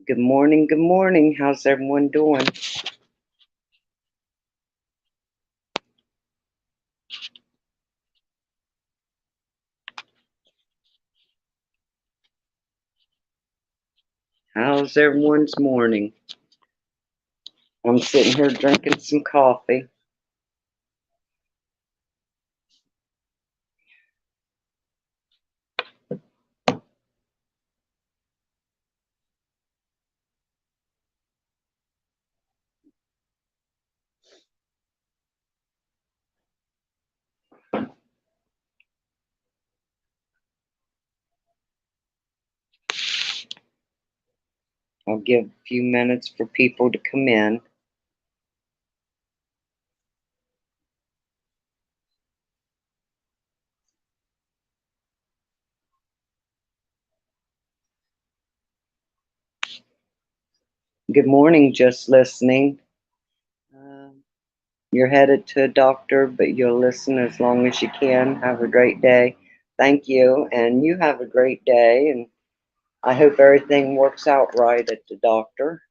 Good morning, good morning. How's everyone doing? How's everyone's morning? I'm sitting here drinking some coffee. I'll give a few minutes for people to come in. Good morning, just listening. Uh, you're headed to a doctor, but you'll listen as long as you can. Have a great day. Thank you, and you have a great day, and I hope everything works out right at the doctor.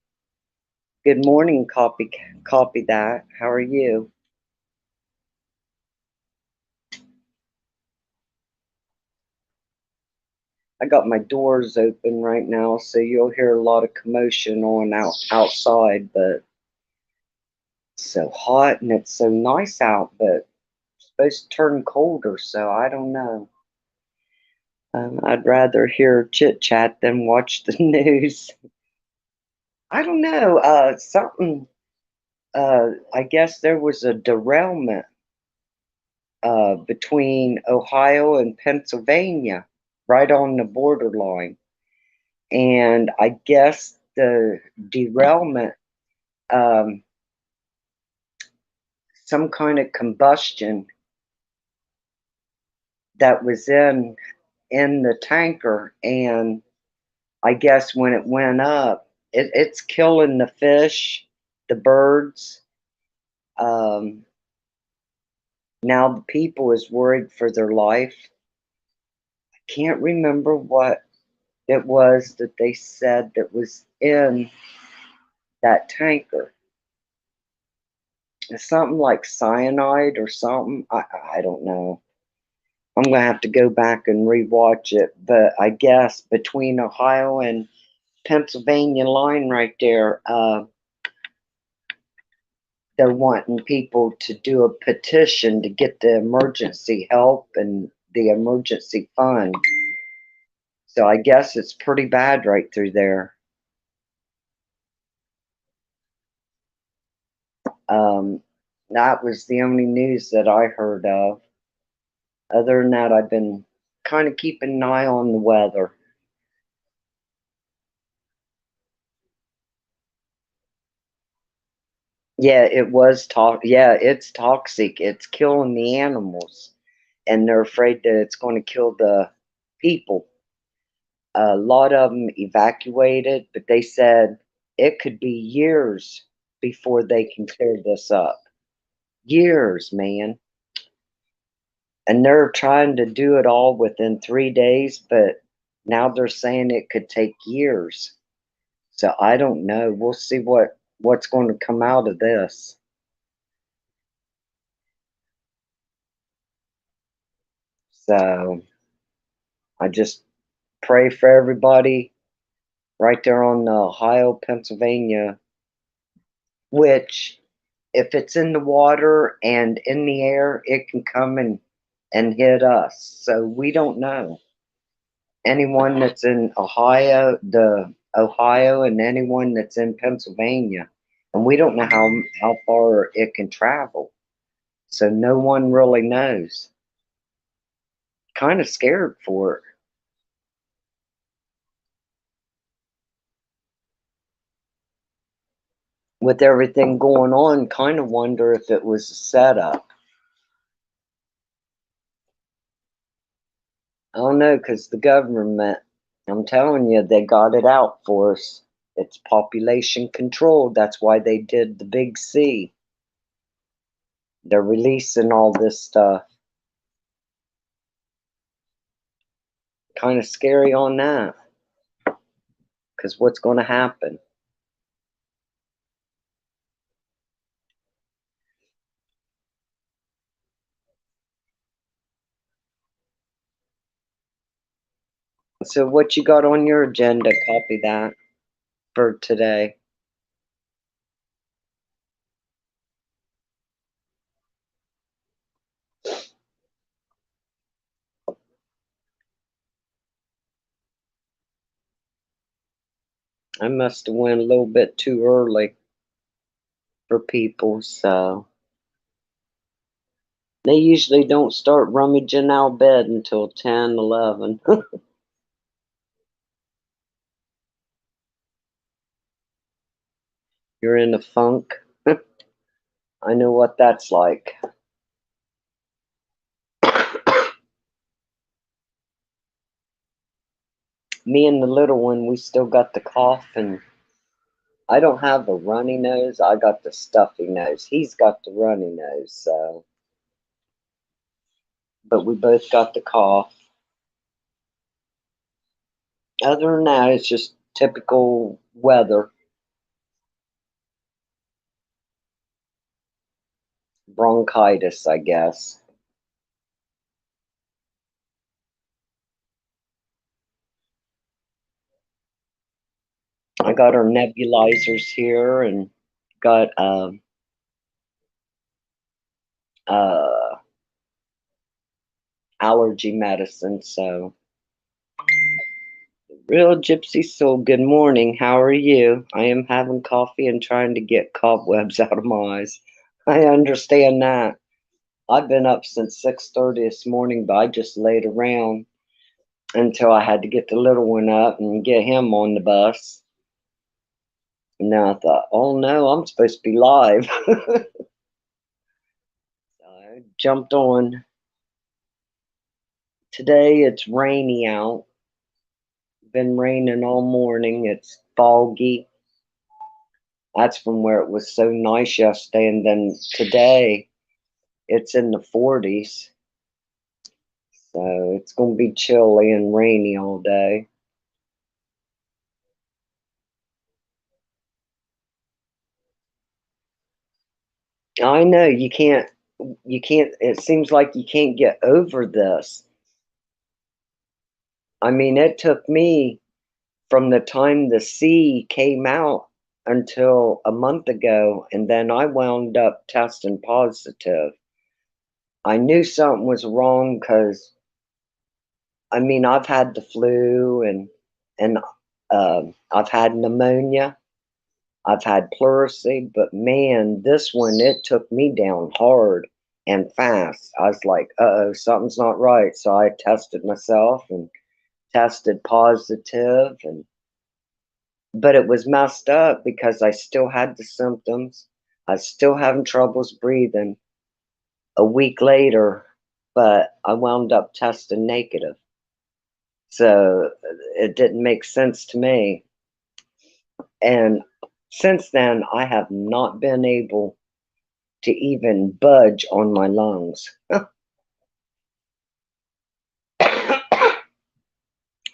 Good morning, copy that. How are you? I got my doors open right now, so you'll hear a lot of commotion on outside, but it's so hot and it's so nice out, but it's supposed to turn colder, so I don't know. I'd rather hear chit chat than watch the news. I don't know. Something. I guess there was a derailment between Ohio and Pennsylvania, right on the borderline, and I guess the derailment. Um, some kind of combustion that was in the tanker, and I guess when it went up, it's killing the fish, the birds. um, Now the people is worried for their life. I can't remember what it was that they said that was in that tanker. It's something like cyanide or something. I don't know. I'm gonna have to go back and rewatch it, but I guess between Ohio and Pennsylvania line right there, they're wanting people to do a petition to get the emergency help and the emergency fund. So I guess it's pretty bad right through there. Um, that was the only news that I heard of. Other than that, I've been kind of keeping an eye on the weather. Yeah, it was Yeah, it's toxic. It's killing the animals, and they're afraid that it's going to kill the people. A lot of them evacuated, but they said it could be years before they can clear this up. Years, man. And they're trying to do it all within 3 days, but now they're saying it could take years. So I don't know. We'll see what's going to come out of this. So I just pray for everybody right there on the Ohio, Pennsylvania, which if it's in the water and in the air, it can come and hit us. So we don't know. Anyone that's in Ohio and anyone that's in Pennsylvania, and we don't know how far it can travel. So no one really knows. Kind of scared for it. With everything going on, kind of wonder if it was a setup. I don't know, because the government, I'm telling you, they got it out for us. It's population control. That's why they did the big C. They're releasing all this stuff. Kind of scary on that. Because what's going to happen? So what you got on your agenda? Copy that for today. I must have went a little bit too early for people, so they usually don't start rummaging out of bed until 10, 11. You're in a funk. I know what that's like. Me and the little one, we still got the cough, and I don't have a runny nose. I got the stuffy nose. He's got the runny nose, so. But we both got the cough. Other than that, it's just typical weather. Bronchitis, I guess. I got our nebulizers here and got uh, allergy medicine. So, real gypsy soul, good morning. How are you? I am having coffee and trying to get cobwebs out of my eyes. I understand that. I've been up since 6:30 this morning, but I just laid around until I had to get the little one up and get him on the bus. And now I thought, oh no, I'm supposed to be live. So I jumped on. Today it's rainy out. Been raining all morning. It's foggy. That's from where it was so nice yesterday. And then today it's in the 40s. So it's going to be chilly and rainy all day. I know you can't, it seems like you can't get over this. I mean, it took me from the time the C came out until a month ago, and then I wound up testing positive. I knew something was wrong because, I mean, I've had the flu and I've had pneumonia. I've had pleurisy, but man, this one, it took me down hard and fast. I was like, uh-oh, something's not right. So I tested myself and tested positive, and but it was messed up because I still had the symptoms. I was still having troubles breathing a week later, but I wound up testing negative. So it didn't make sense to me. And since then, I have not been able to even budge on my lungs.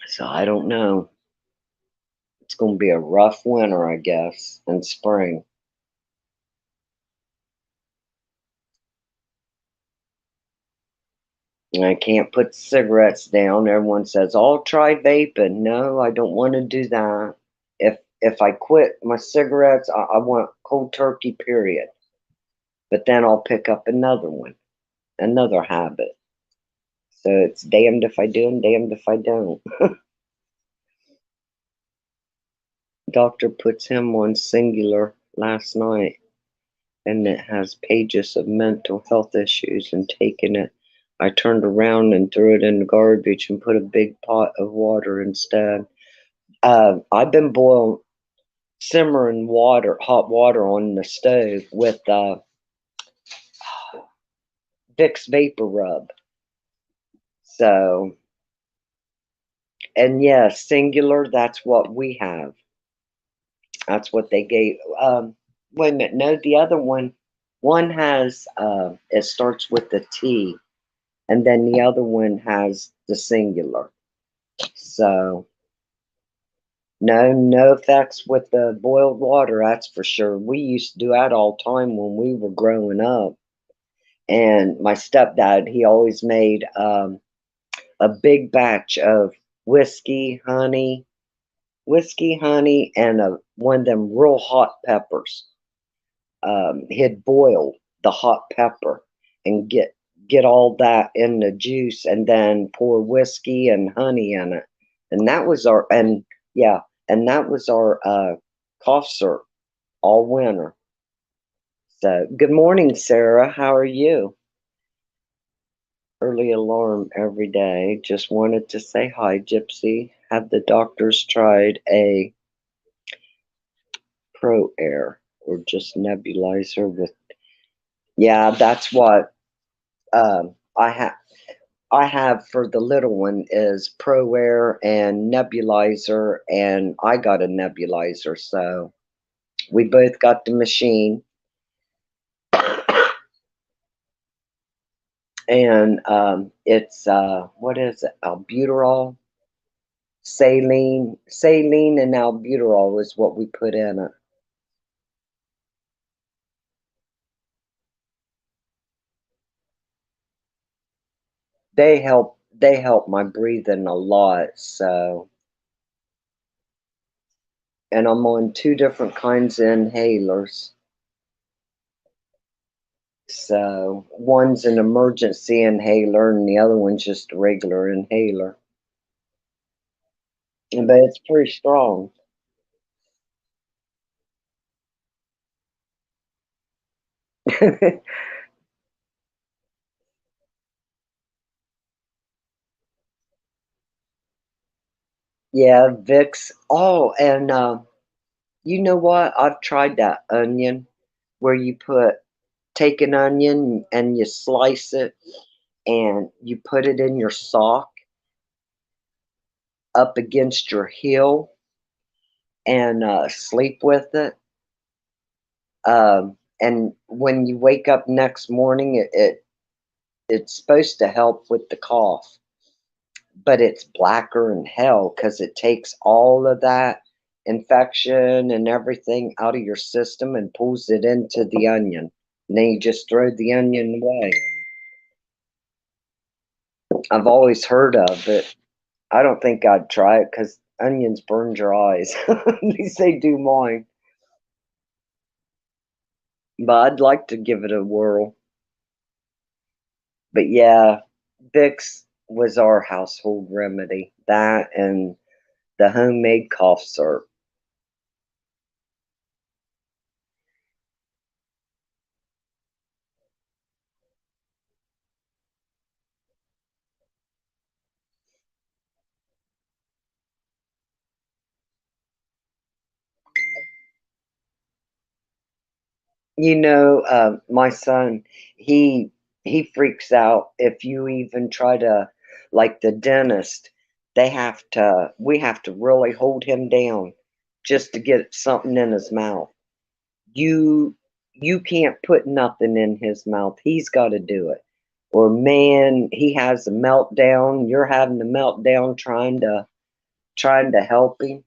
So I don't know. It's going to be a rough winter, I guess, and spring. And I can't put cigarettes down. Everyone says, "I'll try vaping." No, I don't want to do that. If I quit my cigarettes, I want cold turkey, period. But then I'll pick up another one, another habit. So it's damned if I do and damned if I don't. Doctor puts him on singular last night, and it has pages of mental health issues, and taking it, I turned around and threw it in the garbage and put a big pot of water instead. I've been simmering water, hot water on the stove with Vicks Vapor Rub. So, and yeah, singular, that's what we have. That's what they gave. Wait a minute, no, the other one has, it starts with the T, and then the other one has the singular. So, No, no effects with the boiled water, that's for sure. We used to do that all the time when we were growing up. And my stepdad, he always made a big batch of whiskey, honey, and one of them real hot peppers. He'd boil the hot pepper and get all that in the juice, and then pour whiskey and honey in it. And that was our and yeah, and that was our cough syrup all winter. So, good morning, Sarah. How are you? Early alarm every day. Just wanted to say hi, Gypsy. Have the doctors tried a Pro Air or just nebulizer with? Yeah, that's what I have. I have for the little one is Pro Air and nebulizer, and I got a nebulizer, so we both got the machine. And it's what is it? Albuterol, saline, and albuterol is what we put in it. They help my breathing a lot. So, and I'm on two different kinds of inhalers. So one's an emergency inhaler and the other one's just a regular inhaler. But it's pretty strong. Yeah, Vicks. Oh, and you know what? I've tried that onion where you take an onion and you slice it and you put it in your sock up against your heel and sleep with it. And when you wake up next morning, it's supposed to help with the cough, but it's blacker than hell because it takes all of that infection and everything out of your system and pulls it into the onion. And then you just throw the onion away. I've always heard of it. I don't think I'd try it because onions burn your eyes. At least they do mine. But I'd like to give it a whirl. But yeah, Vicks was our household remedy. That and the homemade cough syrup. My son, he he freaks out if you even try to, like the dentist, we have to really hold him down just to get something in his mouth. You you can't put nothing in his mouth. He's got to do it. Or man, he has a meltdown. You're having a meltdown trying to help him.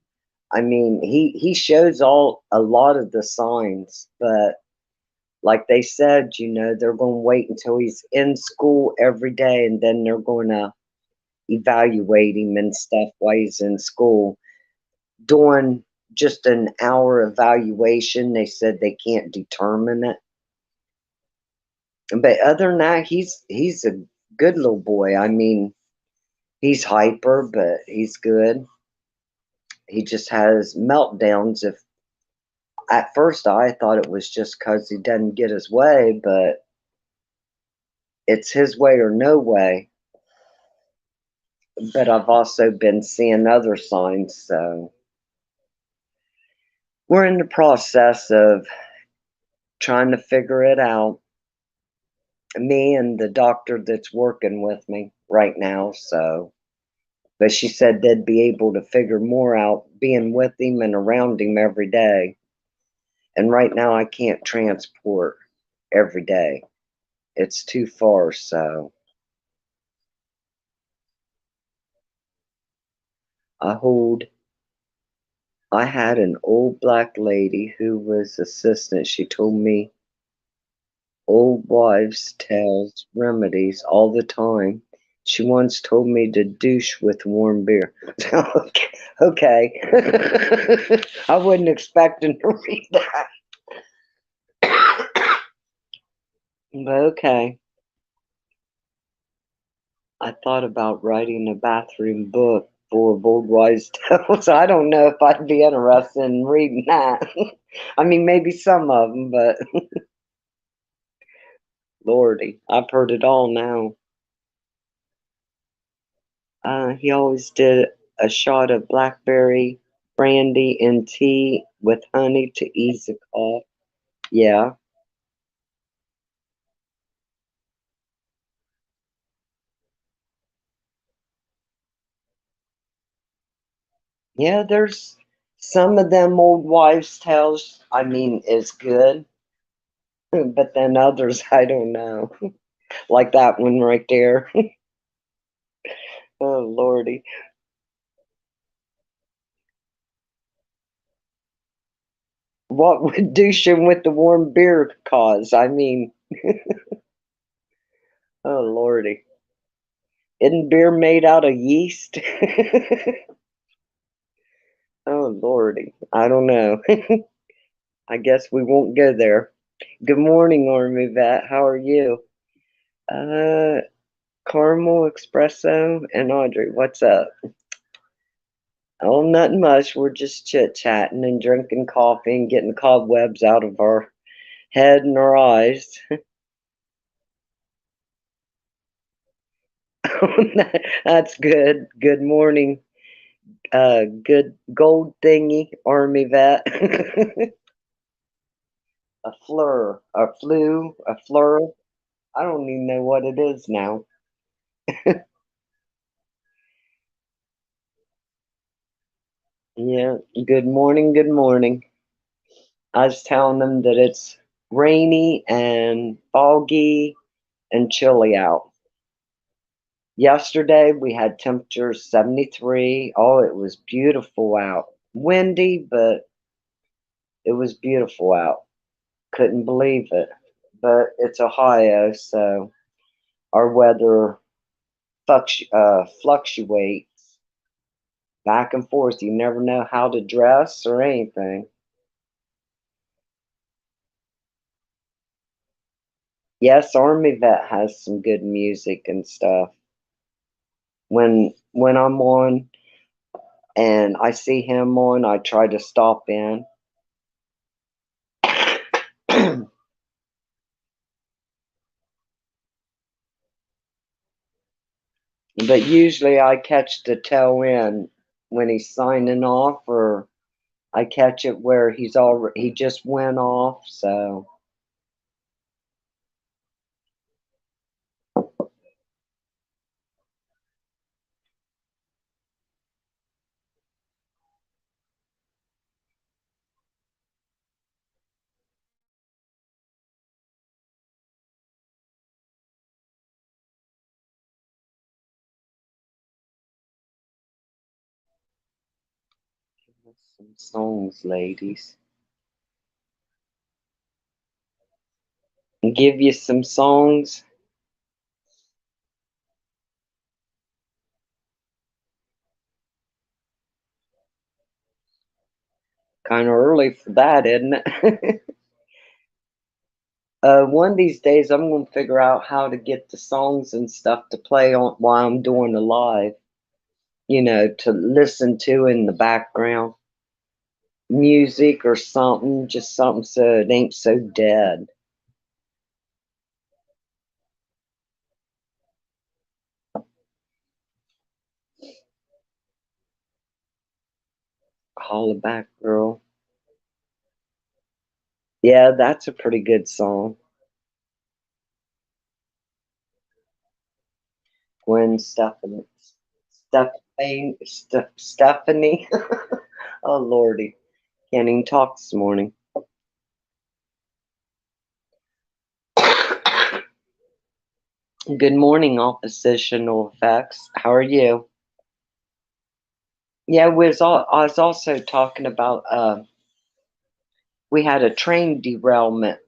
I mean, he shows all a lot of the signs, but like they said, they're going to wait until he's in school every day and then they're going to evaluate him and stuff while he's in school. Doing just an hour evaluation, they said they can't determine it. But other than that, he's a good little boy. I mean, he's hyper, but he's good. He just has meltdowns. If at first I thought it was just because he doesn't get his way, but it's his way or no way. But I've also been seeing other signs, so we're in the process of trying to figure it out. Me and the doctor that's working with me right now, so but she said they'd be able to figure more out being with him and around him every day. And right now I can't transport every day. It's too far, so I hold I had an old black lady who was assistant. She told me old wives' tales remedies all the time. She once told me to douche with warm beer. Okay. I wasn't expecting to read that. But okay. I thought about writing a bathroom book full of old wives' tales. I don't know if I'd be interested in reading that. I mean, maybe some of them, but Lordy, I've heard it all now. He always did a shot of blackberry brandy and tea with honey to ease the cough. Yeah. Yeah, there's some of them old wives' tales, I mean, is good, but then others, I don't know. Like that one right there. Oh, Lordy. What would douching with the warm beer cause? I mean, oh, Lordy. Isn't beer made out of yeast? Oh, Lordy. I don't know. I guess we won't go there. Good morning, Army Vet. How are you? Uh, Caramel Espresso and Audrey, what's up? Oh, nothing much. We're just chit-chatting and drinking coffee and getting cobwebs out of our head and our eyes. That's good. Good morning. Good gold thingy, Army Vet. A fleur, a flu, a fleur. I don't even know what it is now. Yeah, good morning, good morning. I was telling them that it's rainy and foggy and chilly out. Yesterday we had temperatures 73. Oh, it was beautiful out. Windy, but it was beautiful out. Couldn't believe it. But it's Ohio, so our weather fluctuates back and forth. You never know how to dress or anything. Yes, Army Vet has some good music and stuff. When I'm on and I see him on, I try to stop in. But usually I catch the tail end when he's signing off, or I catch it where he just went off. So give us some songs, ladies. Give you some songs. Kind of early for that, isn't it? One of these days, I'm gonna figure out how to get the songs and stuff to play on while I'm doing the live. To listen to in the background, music or something, just something so it ain't so dead. Holla back, girl. Yeah, that's a pretty good song. Gwen Stefani. Stephanie. Oh, Lordy. Can't even talk this morning. Good morning, oppositional effects. How are you? Yeah, I was also talking about we had a train derailment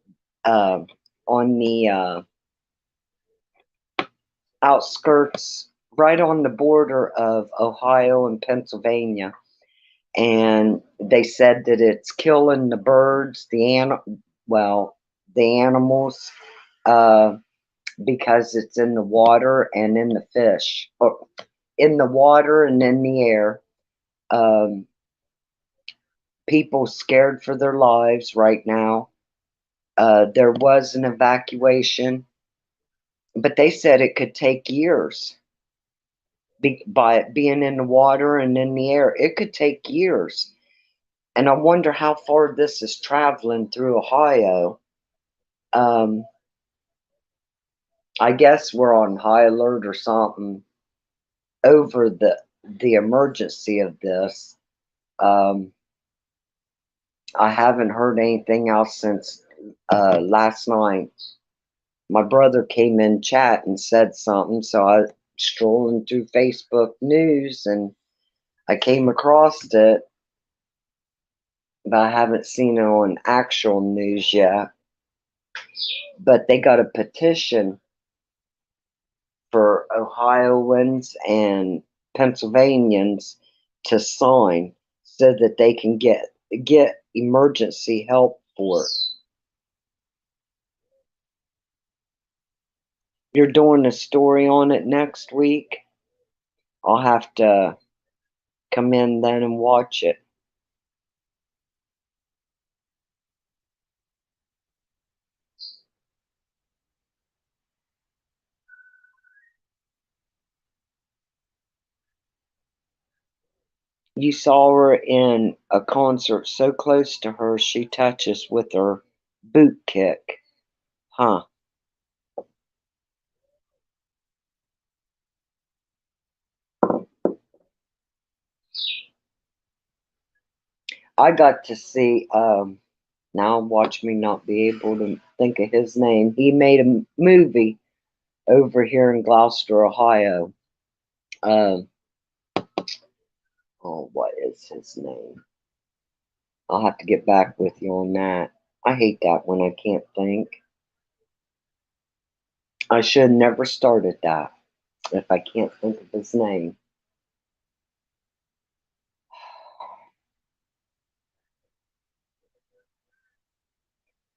uh, on the outskirts, right on the border of Ohio and Pennsylvania, and they said that it's killing the birds, the animals, uh, because it's in the water and in the fish, or in the water and in the air. Um, People scared for their lives right now. There was an evacuation, but they said it could take years. By it being in the water and in the air, it could take years. And I wonder how far this is traveling through Ohio. Um, I guess we're on high alert or something over the emergency of this. Um, I haven't heard anything else since last night. My brother came in chat and said something, so I strolling through Facebook news and I came across it, but I haven't seen it on actual news yet. But they got a petition for Ohioans and Pennsylvanians to sign so that they can get emergency help for it. You're doing a story on it next week. I'll have to come in then and watch it. You saw her in a concert so close to her she touches with her boot kick. Huh. I got to see, now watch me not be able to think of his name. He made a movie over here in Gloucester, Ohio. Um, oh, what is his name? I'll have to get back with you on that. I hate that when I can't think. I should have never started that if I can't think of his name.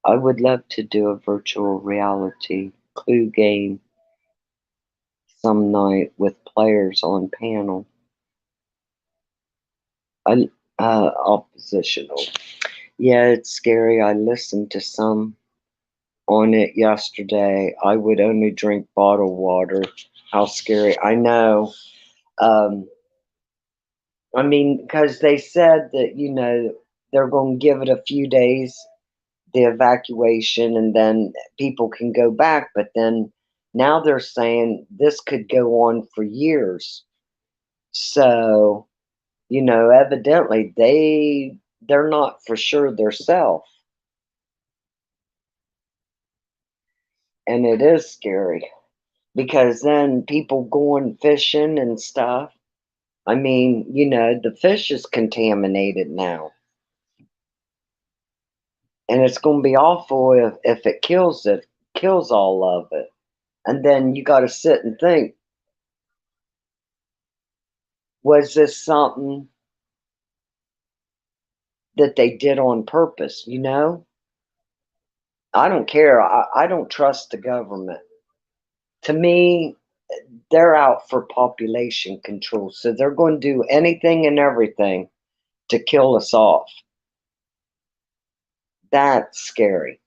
I would love to do a virtual reality clue game some night with players on panel. I Oppositional. Yeah, it's scary. I listened to some on it yesterday. I would only drink bottled water. How scary. I know. Um, I mean, because they said that, they're going to give it a few days, the evacuation, and then people can go back. But then now they're saying this could go on for years. So, evidently they're not for sure themselves. And it is scary because then people going fishing and stuff. I mean, the fish is contaminated now. And it's going to be awful if kills all of it. And then you got to sit and think, was this something that they did on purpose? I don't care. I don't trust the government. To me, they're out for population control. So they're going to do anything and everything to kill us off. That's scary.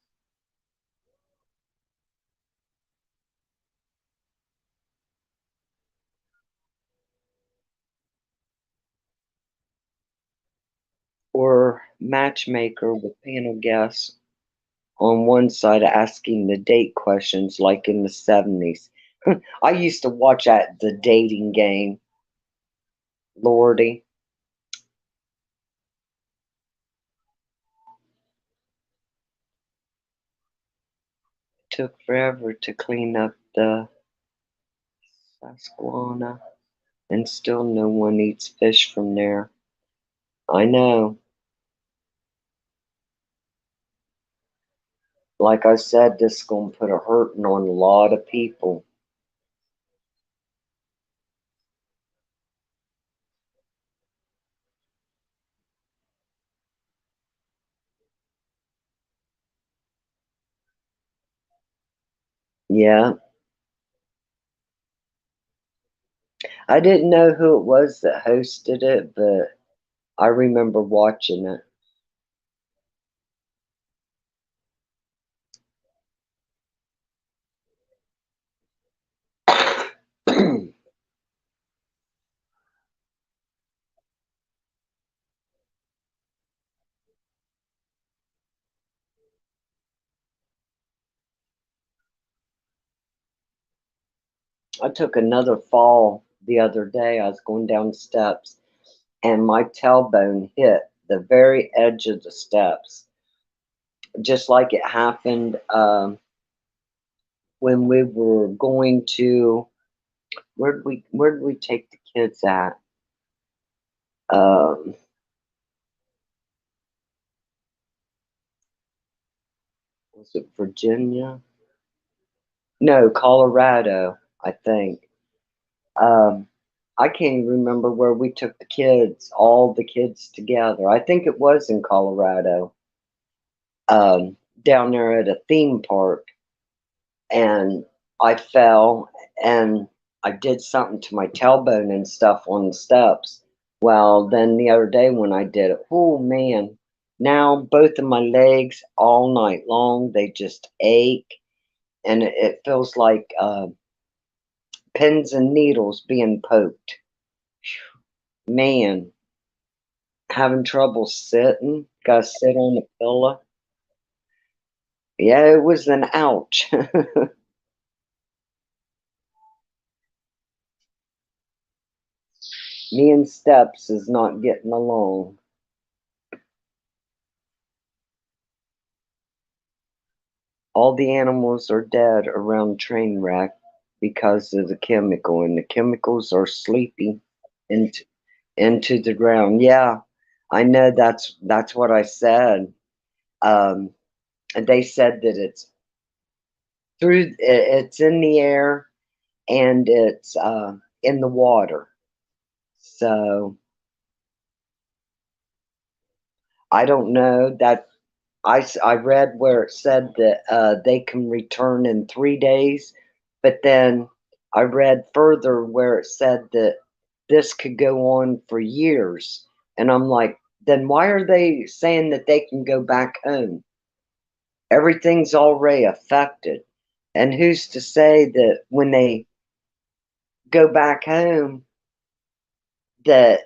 Or matchmaker with panel guests on one side asking the date questions like in the 70s. I used to watch the dating game. Lordy. It took forever to clean up the Susquehanna. And still no one eats fish from there. I know. Like I said, this is going to put a hurting on a lot of people. Yeah. I didn't know who it was that hosted it, but I remember watching it. I took another fall the other day. I was going down the steps and my tailbone hit the very edge of the steps, just like it happened when we were going to where did we take the kids at? Um, was it Virginia? No, Colorado, I think. Um, I can't even remember where we took the kids, all the kids together. I think it was in Colorado, down there at a theme park, and I fell and I did something to my tailbone and stuff on the steps. Well, then the other day when I did it, oh man, now both of my legs all night long, they just ache and it feels like pins and needles being poked. Man, having trouble sitting, gotta sit on the pillow. Yeah, it was an ouch. Me and steps is not getting along. All the animals are dead around Trainwreck because of the chemical, and the chemicals are sleeping into the ground. Yeah, I know that's what I said. Um, and they said that it's in the air and it's in the water. So I don't know that I read where it said that they can return in 3 days, but then I read further where it said that this could go on for years. And I'm like, then why are they saying that they can go back home? Everything's already affected. And who's to say that when they go back home that,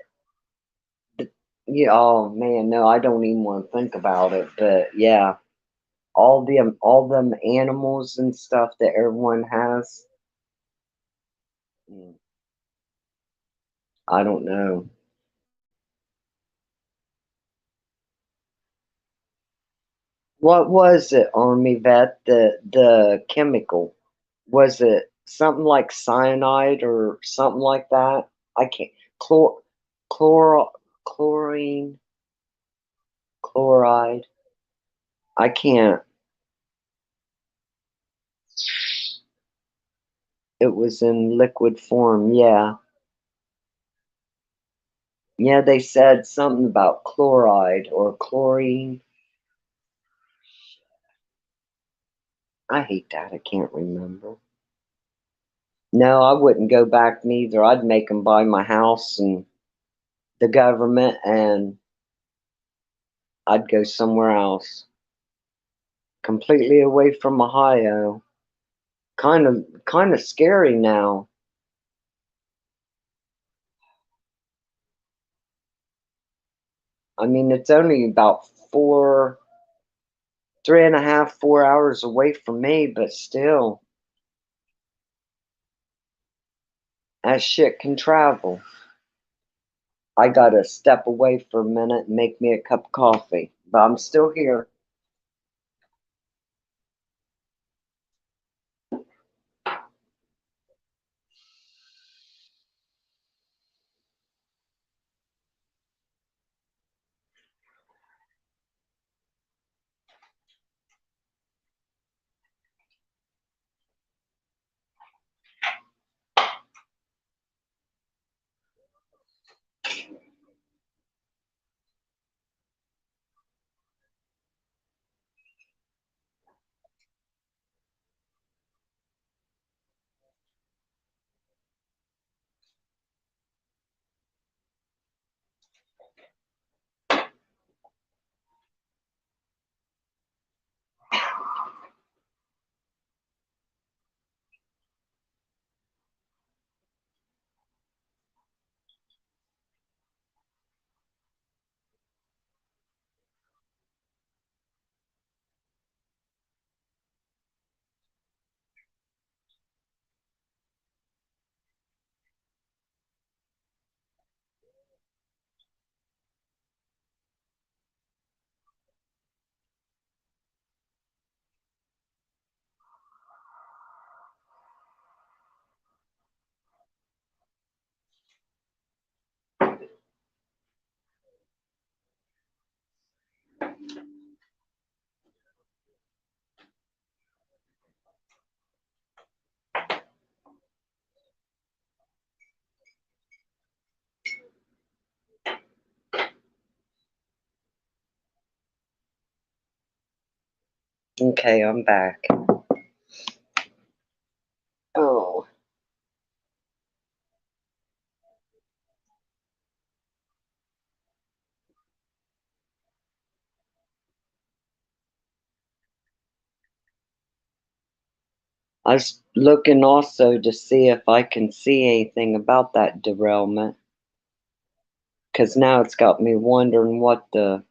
oh man, no, I don't even want to think about it. But yeah, all them animals and stuff that everyone has. mm, I don't know. What was it, Army Vet? The chemical, was it something like cyanide or something like that? I can't. Chlor, chlor, chlorine, chloride. I can't. It was in liquid form. Yeah, yeah. They said something about chloride or chlorine. I hate that. I can't remember. No, I wouldn't go back neither. I'd make them buy my house and the government, and I'd go somewhere else, completely away from Ohio. Kind of scary now. I mean, it's only about 3.5, 4 hours away from me, but still, that shit can travel. I gotta step away for a minute and make me a cup of coffee, but I'm still here. Okay, I'm back. Oh, I was looking also to see if I can see anything about that derailment, because now it's got me wondering what the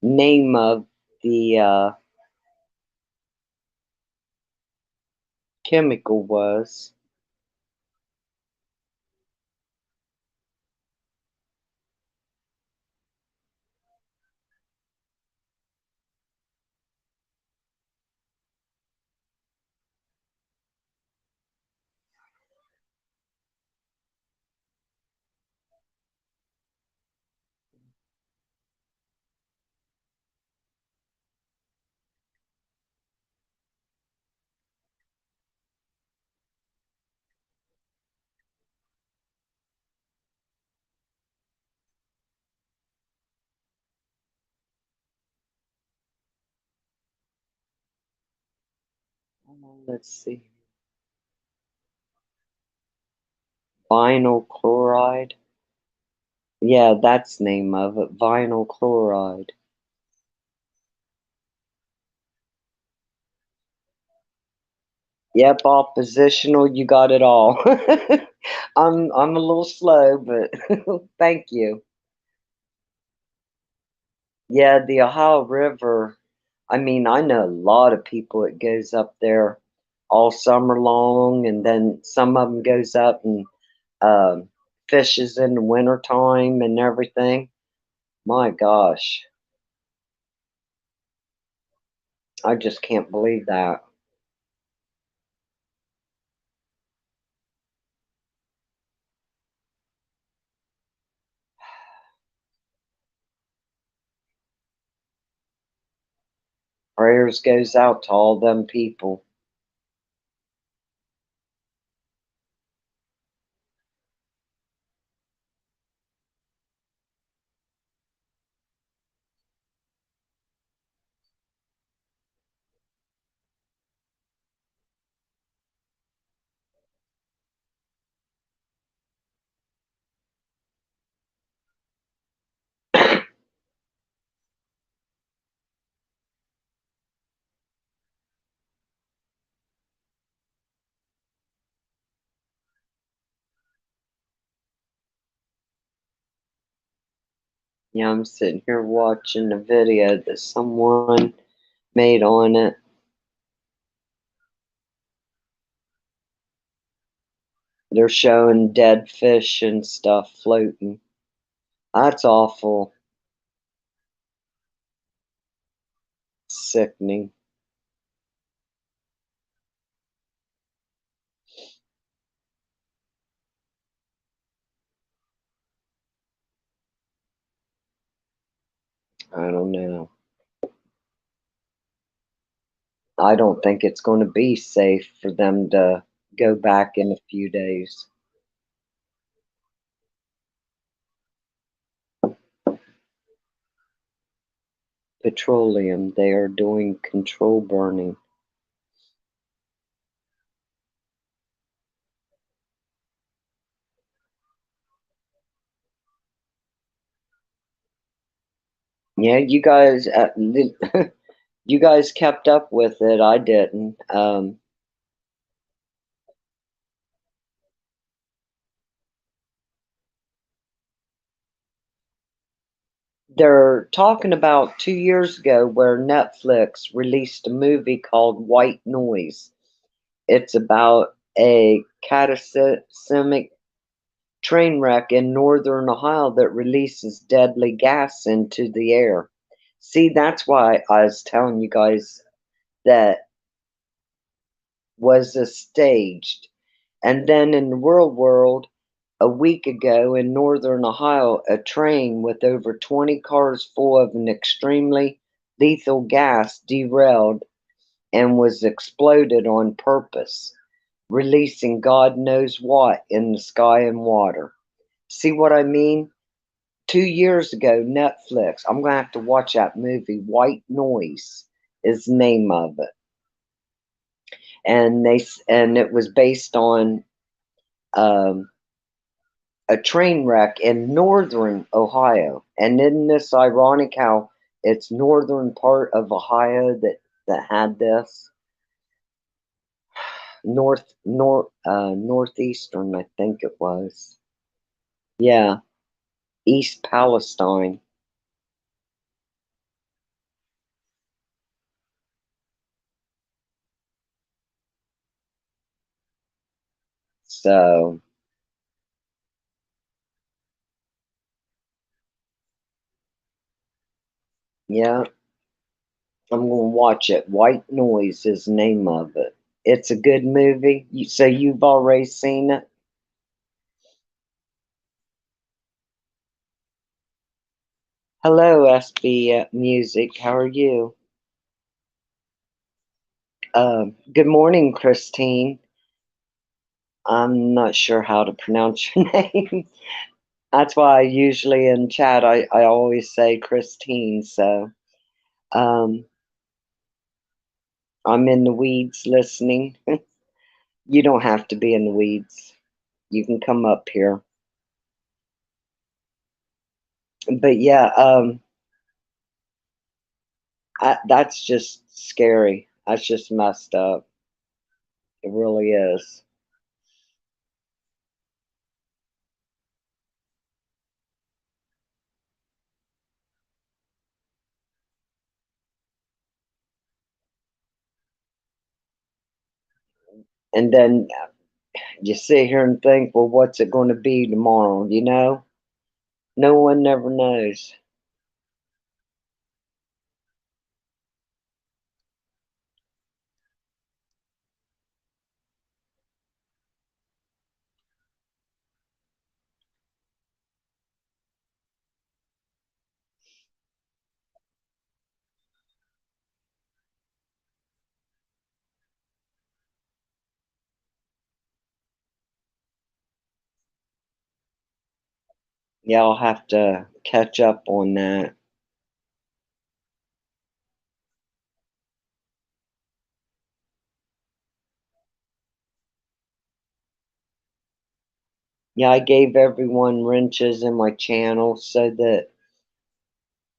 name of the chemical was. Let's see. Vinyl chloride. Yeah, that's the name of it. Vinyl chloride. Yep, oppositional. You got it all. I'm a little slow, but thank you. Yeah, the Ohio River. I mean, I know a lot of people that goes up there all summer long, and then some of them goes up and um, fishes in the wintertime and everything. My gosh, I just can't believe that. Prayers goes out to all them people. Yeah, I'm sitting here watching a video that someone made on it. They're showing dead fish and stuff floating. That's awful sickening. I don't know. I don't think it's going to be safe for them to go back in a few days. Petroleum, they are doing control burning. Yeah, you guys, you guys kept up with it. I didn't. They're talking about 2 years ago where Netflix released a movie called White Noise. It's about a catastrophic train wreck in northern Ohio that releases deadly gas into the air. See, that's why I was telling you guys that was a staged. And then in the real world, a week ago in northern Ohio, a train with over 20 cars full of an extremely lethal gas derailed and was exploded on purpose, releasing God knows what in the sky and water. See what I mean? 2 years ago, Netflix, I'm going to have to watch that movie, White Noise. is the name of it. And it was based on um, a train wreck in northern Ohio. And isn't this ironic how it's northern part of Ohio that had this? Northeastern, I think it was. Yeah, East Palestine. So yeah, I'm gonna watch it. White Noise is the name of it. It's a good movie. So you've already seen it? Hello, SB Music. How are you? Good morning, Christine. I'm not sure how to pronounce your name. That's why I usually in chat I always say Christine. So um, I'm in the weeds listening. You don't have to be in the weeds. You can come up here. But yeah, that's just scary. That's just messed up. It really is. And then you sit here and think, well, what's it going to be tomorrow? You know, no one never knows. Yeah, I'll have to catch up on that. Yeah, I gave everyone wrenches in my channel so that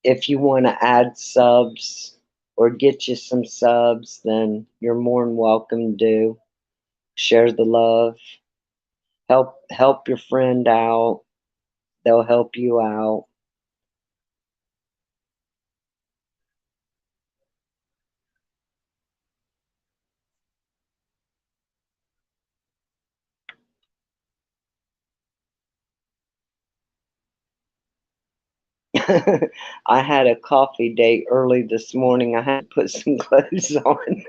if you want to add subs or get you some subs, then you're more than welcome to share the love. Help your friend out. They'll help you out. I had a coffee date early this morning. I had to put some clothes on.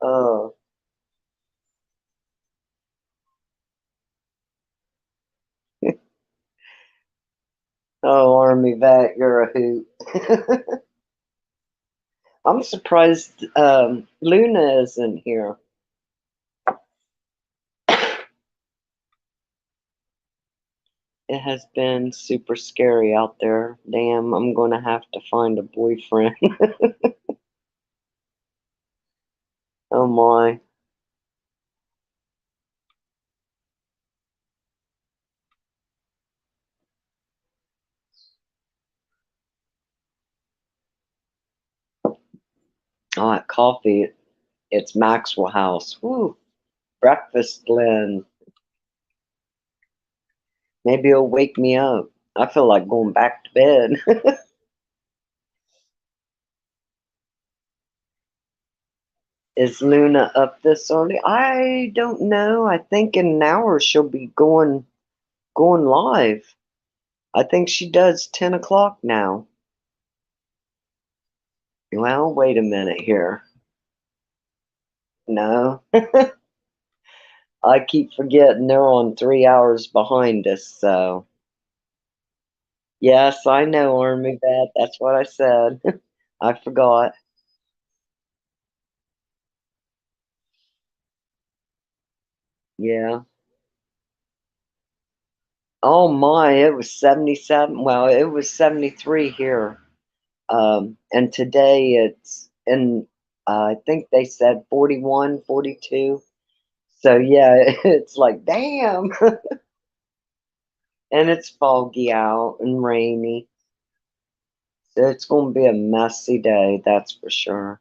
Oh, oh, Army vet, you're a hoot. I'm surprised Luna isn't here. It has been super scary out there. Damn, I'm gonna have to find a boyfriend. Oh my. Oh, that coffee. It's Maxwell House. Woo. Breakfast blend. Maybe it'll wake me up. I feel like going back to bed. Is Luna up this early? I don't know. I think in an hour she'll be going live. I think she does 10 o'clock now. Well, wait a minute here. No. I keep forgetting they're on 3 hours behind us, so yes, I know, Army Vet. That's what I said. I forgot. Yeah. Oh my, it was 77. Well, it was 73 here. And today it's in, I think they said 41, 42. So yeah, it's like, damn. And it's foggy out and rainy. So it's going to be a messy day, that's for sure.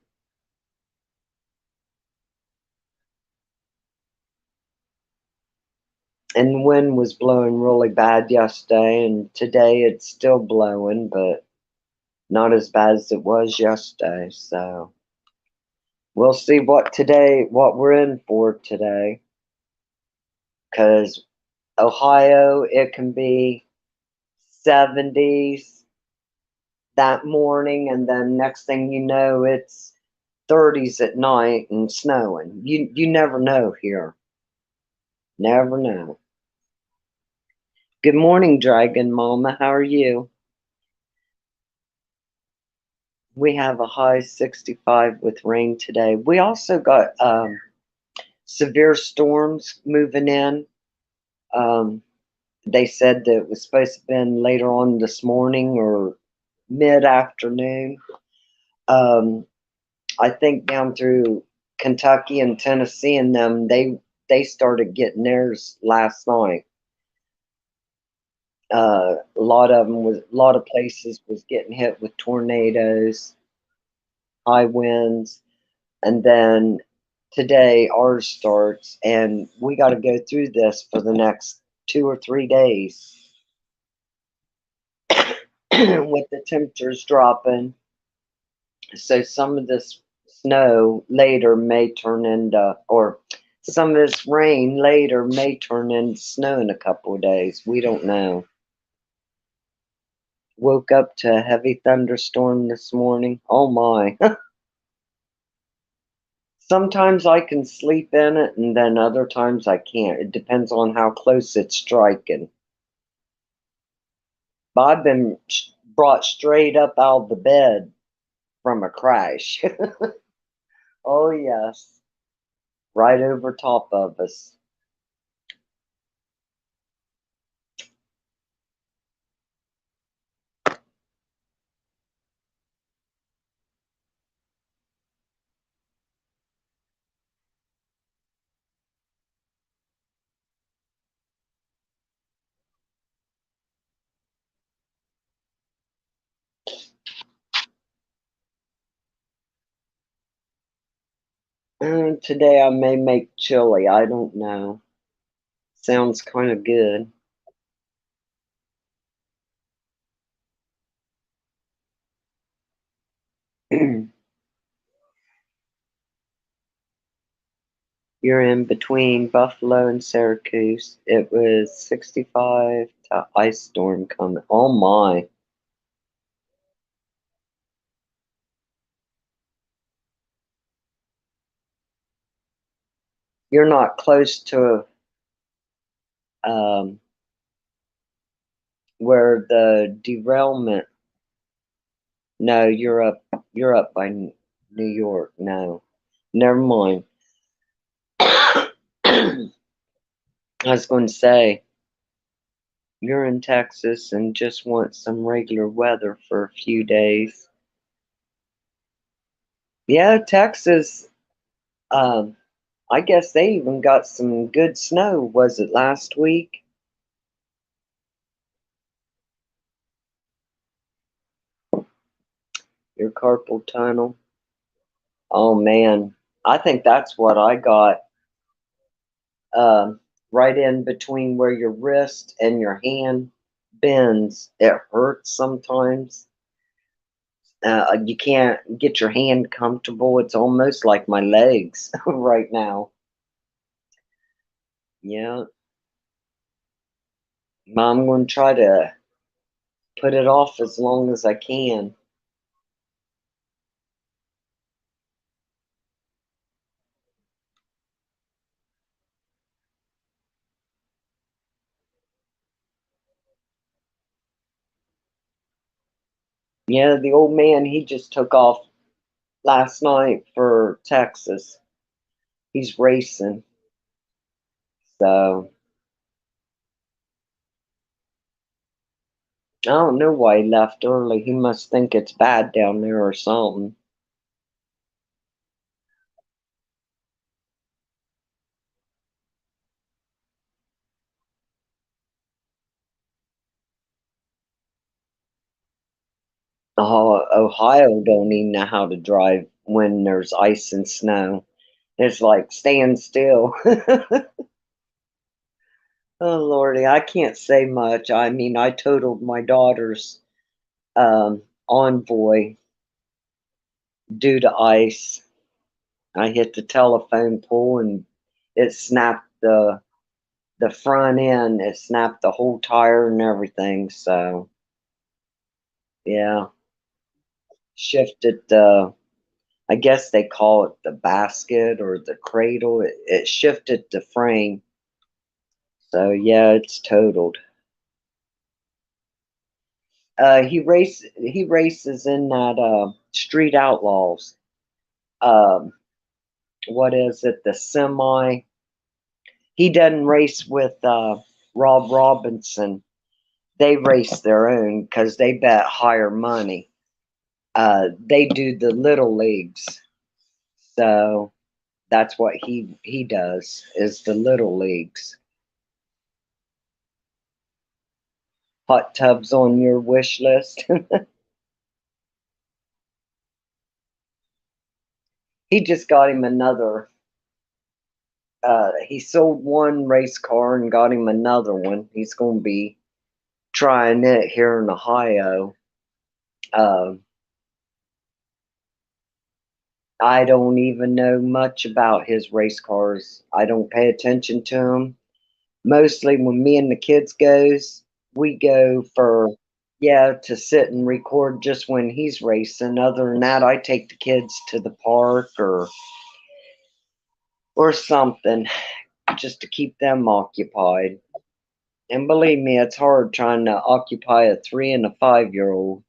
And the wind was blowing really bad yesterday, and today it's still blowing, but not as bad as it was yesterday. So we'll see what we're in for today. Because Ohio, it can be 70s that morning, and then next thing you know, it's 30s at night and snowing. You never know here. Never know. Good morning, Dragon Mama. How are you? We have a high 65 with rain today. We also got severe storms moving in. Um, they said that it was supposed to have been later on this morning or mid-afternoon. I think down through Kentucky and Tennessee and them, they started getting theirs last night. A lot of places was getting hit with tornadoes, high winds, and then today ours starts, and we got to go through this for the next 2 or 3 days with the temperatures dropping. So some of this snow later may turn into, or some of this rain later may turn into snow in a couple of days. We don't know. Woke up to a heavy thunderstorm this morning. Oh my. Sometimes I can sleep in it, and then other times I can't. It depends on how close it's striking. But I've been brought straight up out of the bed from a crash. Oh, yes. Right over top of us. Today I may make chili. I don't know. Sounds kind of good. You're in between Buffalo and Syracuse. It was 65 to ice storm coming. Oh my. You're not close to um, where the derailment. No, you're up by New York. No. Never mind. I was going to say you're in Texas and just want some regular weather for a few days. Yeah, Texas. Um, I guess they even got some good snow. Was it last week? Your carpal tunnel. Oh man, I think that's what I got. Right in between where your wrist and your hand bends. It hurts sometimes. You can't get your hand comfortable. It's almost like my legs right now. Yeah, I'm going to try to put it off as long as I can. Yeah, the old man, he just took off last night for Texas. He's racing. So I don't know why he left early. He must think it's bad down there or something. Oh, Ohio don't even know how to drive when there's ice and snow. It's like stand still. Oh Lordy, I can't say much. I mean, I totaled my daughter's Envoy due to ice. I hit the telephone pole and it snapped the front end. It snapped the whole tire and everything. So yeah, shifted the. I guess they call it the basket or the cradle. It shifted the frame. So yeah, it's totaled. He races in that Street Outlaws. Um, what is it? The semi. He doesn't race with Rob Robinson. They race their own because they bet higher money. They do the little leagues, so that's what he does is the little leagues. Hot tubs on your wish list. He just got him another. He sold one race car and got him another one. He's going to be trying it here in Ohio. Uh, I don't even know much about his race cars. I don't pay attention to them. Mostly when me and the kids goes, we go for yeah to sit and record just when he's racing. Other than that, I take the kids to the park or something just to keep them occupied. And believe me, it's hard trying to occupy a 3 and a 5-year-old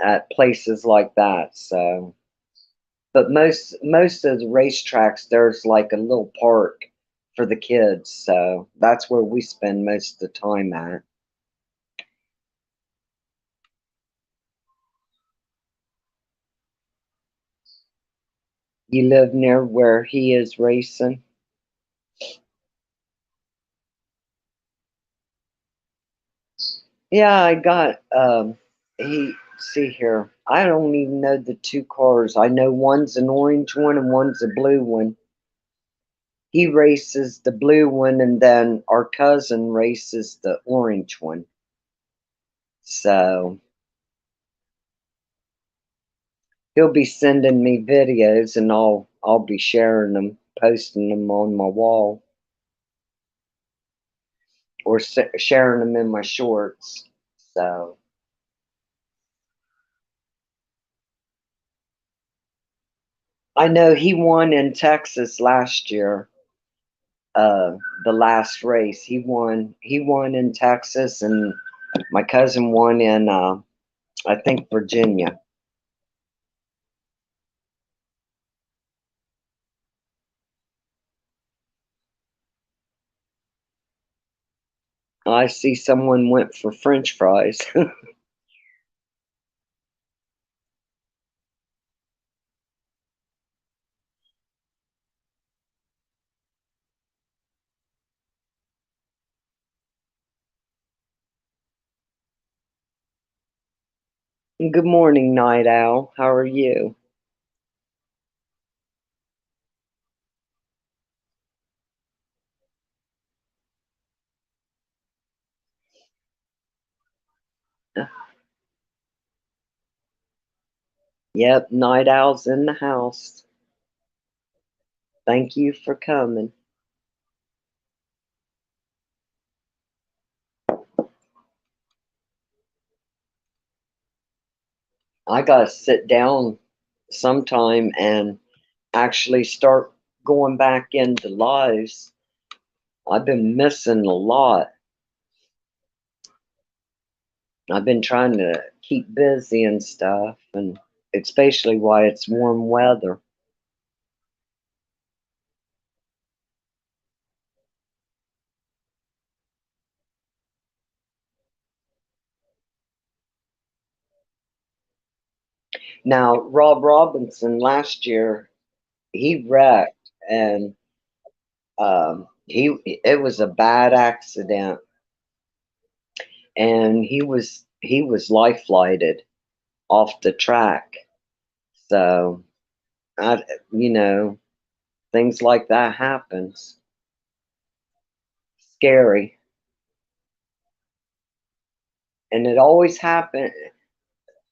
at places like that. So, but most of the racetracks, there's like a little park for the kids. So that's where we spend most of the time at. You live near where he is racing? Yeah, I got he see here. I don't even know the two cars. I know one's an orange one and one's a blue one. He races the blue one and then our cousin races the orange one. So he'll be sending me videos and I'll be sharing them, posting them on my wall or sharing them in my shorts. So I know he won in Texas last year. uh the last race he won in Texas and my cousin won in I think Virginia. I see someone went for French fries. Good morning, Night Owl. How are you? Yep, Night Owl's in the house. Thank you for coming. I gotta sit down sometime and actually start going back into lives. I've been missing a lot. I've been trying to keep busy and stuff, and especially why it's warm weather. Now, Rob Robinson last year, he wrecked, and it was a bad accident, and he was life flighted off the track. So, I, you know, things like that happens. Scary, and it always happens.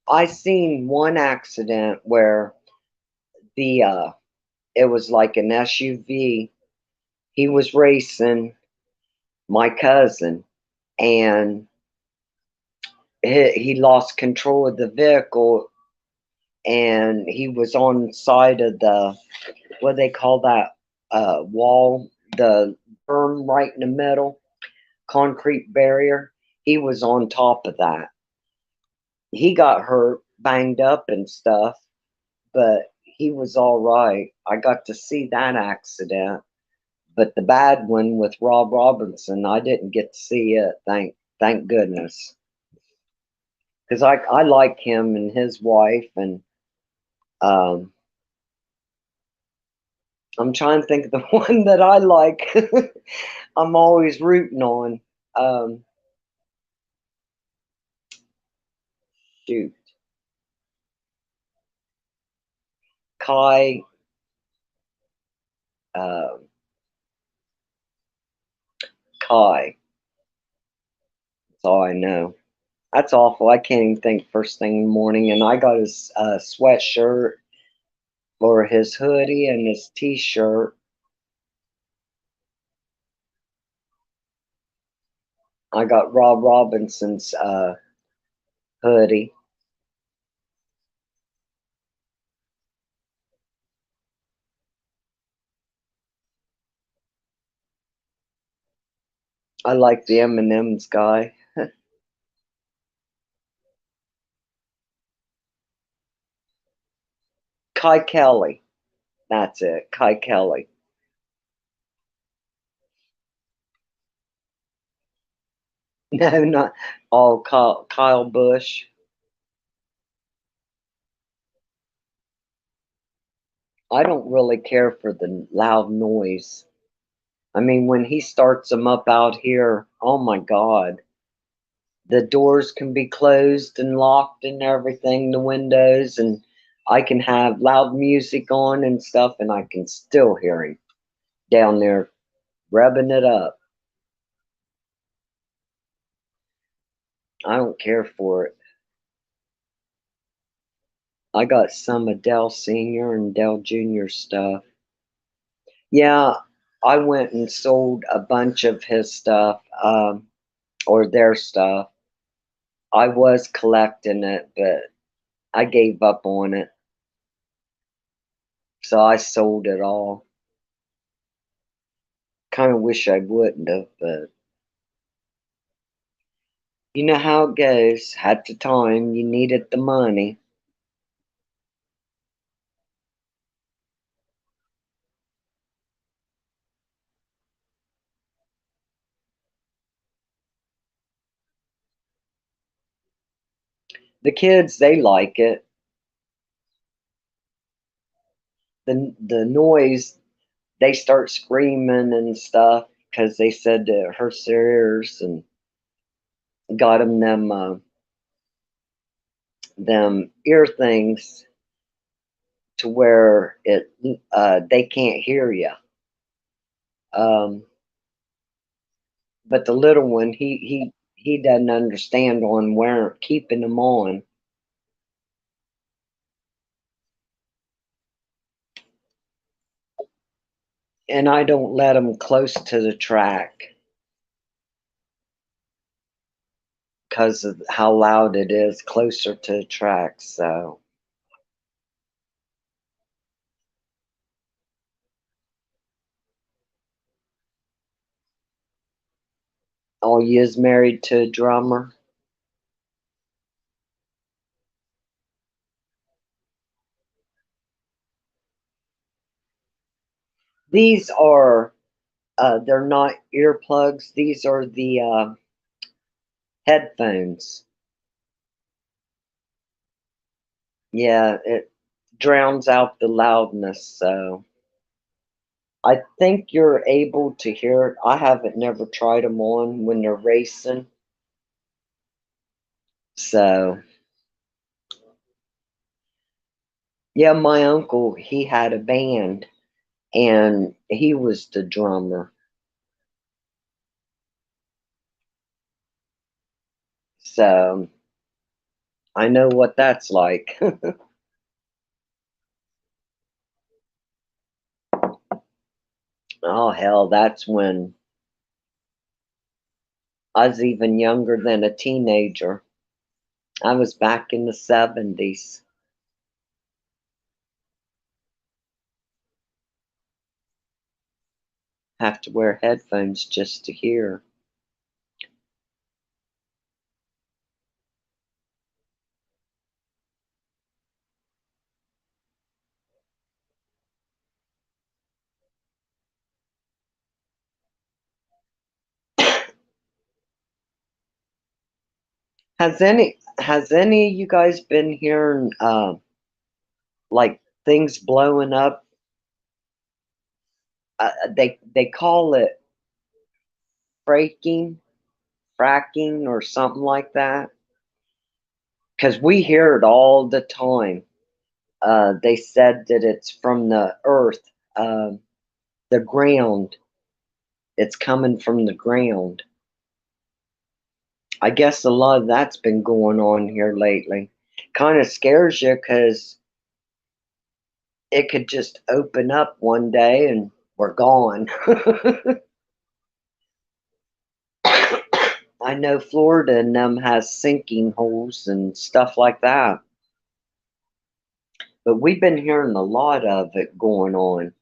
I seen one accident where the it was like an SUV. He was racing my cousin, and he lost control of the vehicle, and he was on the side of the, what they call that, wall, the berm right in the middle, concrete barrier. He was on top of that. He got hurt, banged up and stuff, but he was all right. I got to see that accident, but the bad one with Rob Robinson, I didn't get to see it. Thank goodness, because I like him and his wife, and um, I'm trying to think of the one that I like. I'm always rooting on. Um, Shoot, Kai. Uh, Kai. That's all I know. That's awful. I can't even think first thing in the morning. And I got his sweatshirt or his hoodie and his t-shirt. I got Rob Robinson's hoodie. I like the M&M's guy. Kai Kelly. That's it. Kai Kelly. No, not all Kyle Bush. I don't really care for the loud noise. I mean, when he starts them up out here, oh my God. The doors can be closed and locked and everything, the windows, and I can have loud music on and stuff, and I can still hear him down there revving it up. I don't care for it. I got some Adele Sr. and Adele Jr. stuff. Yeah, I went and sold a bunch of his stuff, or their stuff. I was collecting it, but I gave up on it. So I sold it all. Kind of wish I wouldn't have, but you know how it goes. At the time, you needed the money. The kids, they like it. The noise, they start screaming and stuff because they said it hurts their ears, and got them ear things to where they can't hear you. Um, but the little one, he doesn't understand on where keeping them on. And I don't let them close to the track because of how loud it is closer to the track. So, all you is married to a drummer. These are, they're not earplugs. These are the headphones. Yeah, it drowns out the loudness, so I think you're able to hear it. I haven't never tried them on when they're racing. So, yeah, my uncle, he had a band and he was the drummer. So, I know what that's like. Oh, hell, that's when I was even younger than a teenager. I was back in the 70s. Have to wear headphones just to hear. Has any of you guys been hearing like things blowing up? They call it fracking, fracking, or something like that. Because we hear it all the time. They said that it's from the earth, uh, the ground. It's coming from the ground. I guess a lot of that's been going on here lately. Kind of scares you because it could just open up one day and we're gone. I know Florida and them has sinking holes and stuff like that. But we've been hearing a lot of it going on.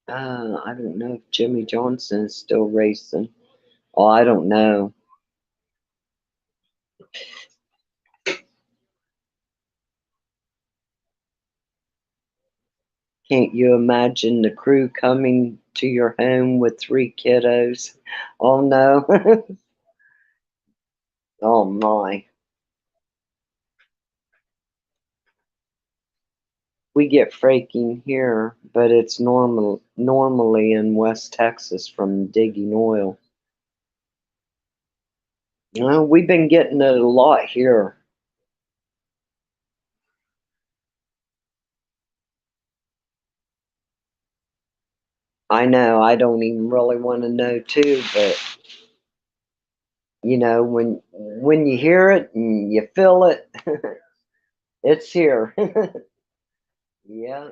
I don't know if Jimmy Johnson's still racing. Oh, I don't know. Can't you imagine the crew coming to your home with 3 kiddos? Oh no. Oh my. We get fracking here, but it's normally in West Texas from digging oil. Well, we've been getting it a lot here. I know, I don't even really want to know too, but when you hear it and you feel it, it's here. Yeah.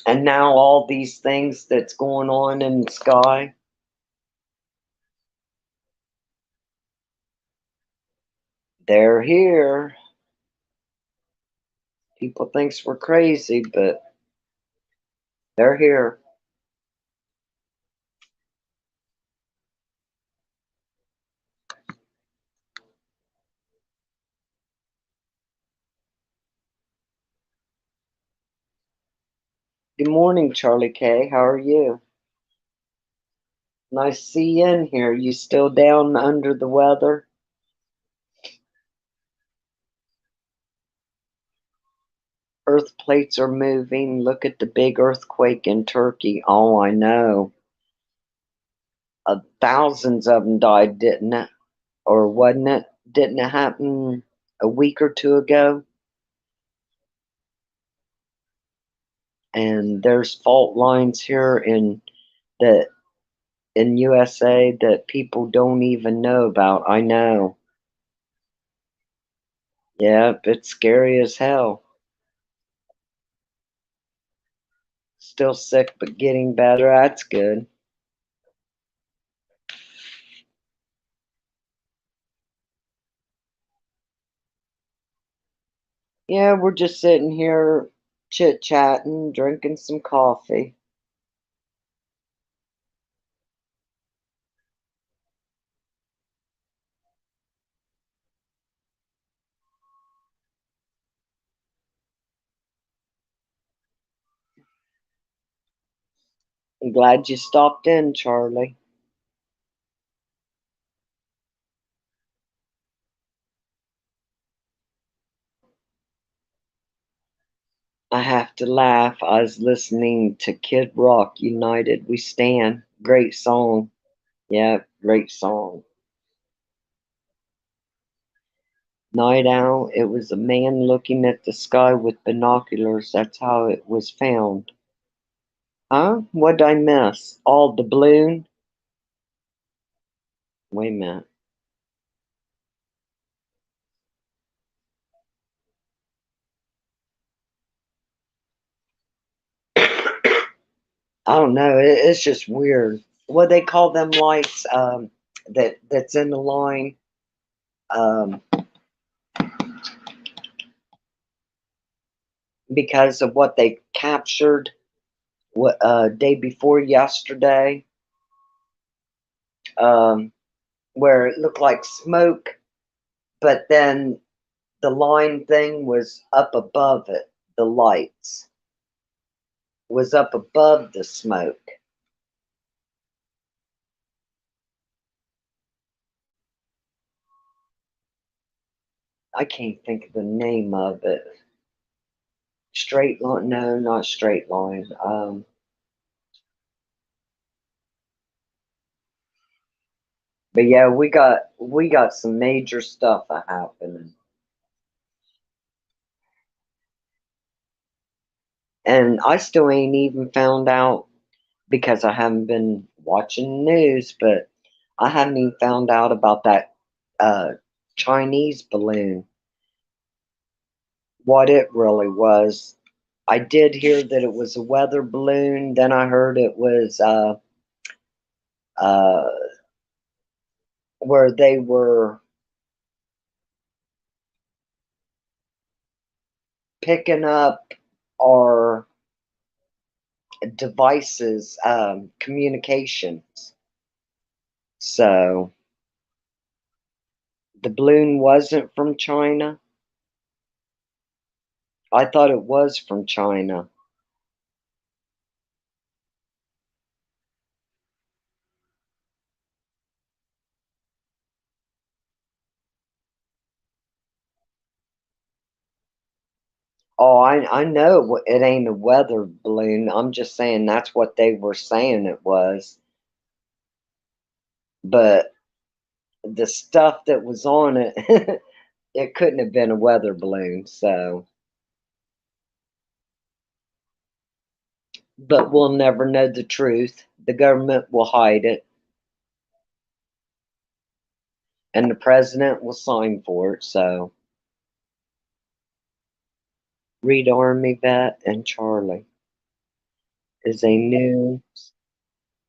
And now all these things that's going on in the sky, they're here. People thinks we're crazy, but they're here. Good morning, Charlie K. How are you? Nice to see you in here. You still down under the weather? Earth plates are moving. Look at the big earthquake in Turkey. Oh, I know. Thousands of them died, didn't it? Or wasn't it? Didn't it happen a week or two ago? And there's fault lines here that in USA that people don't even know about. I know. Yep, it's scary as hell. Still sick, but getting better. That's good. Yeah, we're just sitting here chit chatting, drinking some coffee. I'm glad you stopped in, Charlie. I have to laugh. I was listening to Kid Rock, United We Stand. Great song. Yeah, great song. Night Owl, it was a man looking at the sky with binoculars. That's how it was found. Huh? What'd I miss? Oh, the balloon? Wait a minute. I don't know. It's just weird. What they call them lights that's in the line um, because of what they captured what day before yesterday, um, where it looked like smoke, but then the line thing was up above it. The lights was up above the smoke. I can't think of the name of it. Straight line? No, not straight line. But yeah, we got some major stuff happening, and I still ain't even found out because I haven't been watching the news. But I haven't even found out about that uh, Chinese balloon, what it really was. I did hear that it was a weather balloon. Then I heard it was uh, where they were picking up our devices, communications. So the balloon wasn't from China. I thought it was from China. Oh, I know it ain't a weather balloon. I'm just saying that's what they were saying it was. But the stuff that was on it, it couldn't have been a weather balloon. So, but we'll never know the truth. The government will hide it, and the president will sign for it. So, read Army Vet and Charlie is a new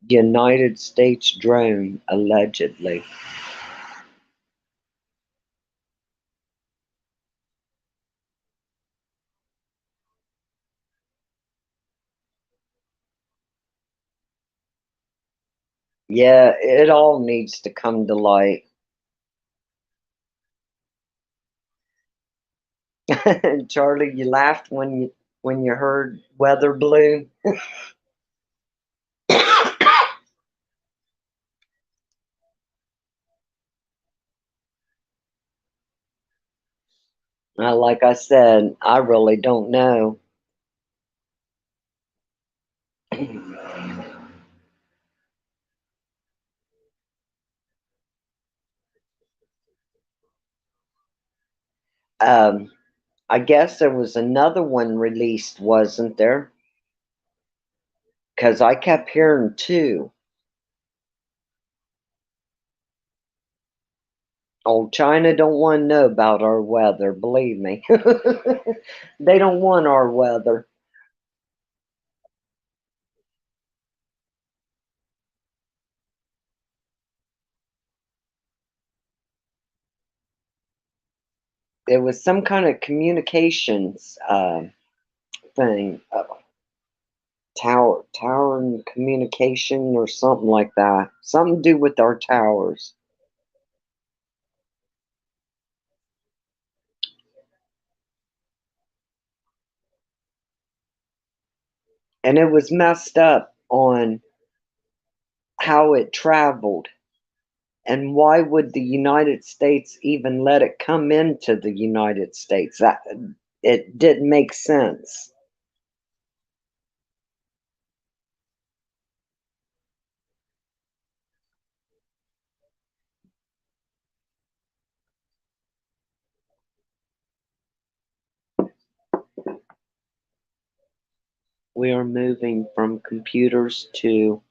United States drone, allegedly. Yeah, it all needs to come to light. Charlie, you laughed when you heard weather balloon. Like I said, I really don't know. um, I guess there was another one released, wasn't there? Because I kept hearing two. Oh, China don't want to know about our weather, believe me. They don't want our weather. It was some kind of communications thing, tower and communication or something like that. Something to do with our towers. And it was messed up on how it traveled. And why would the United States even let it come into the United States? That it didn't make sense. We are moving from computers to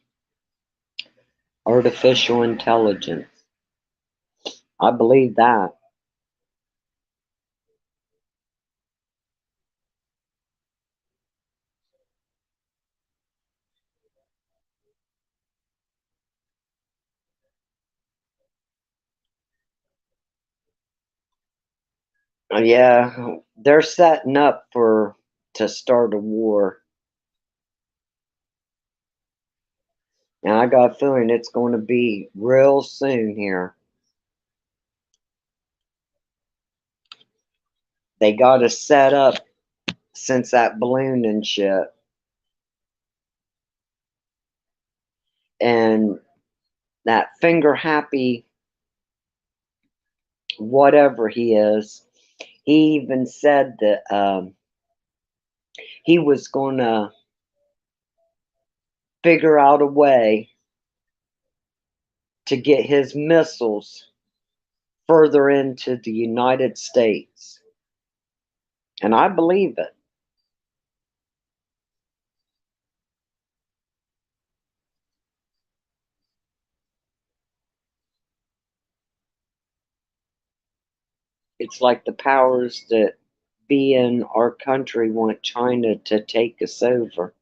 artificial intelligence. I believe that. Yeah, they're setting up for to start a war. And I got a feeling it's going to be real soon here. They got to set up since that balloon and shit. And that finger happy, whatever he is, he even said that he was going to figure out a way to get his missiles further into the United States. And I believe it. It's like the powers that be in our country want China to take us over.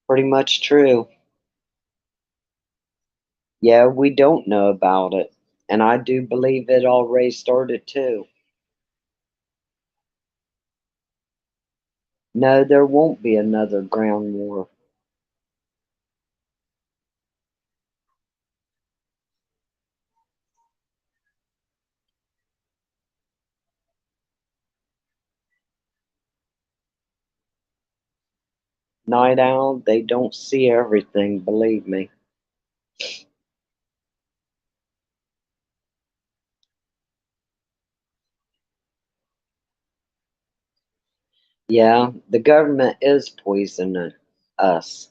Pretty much true. Yeah, we don't know about it. And I do believe it already started too. No, there won't be another ground war. Night Owl, they don't see everything, believe me. Yeah, the government is poisoning us.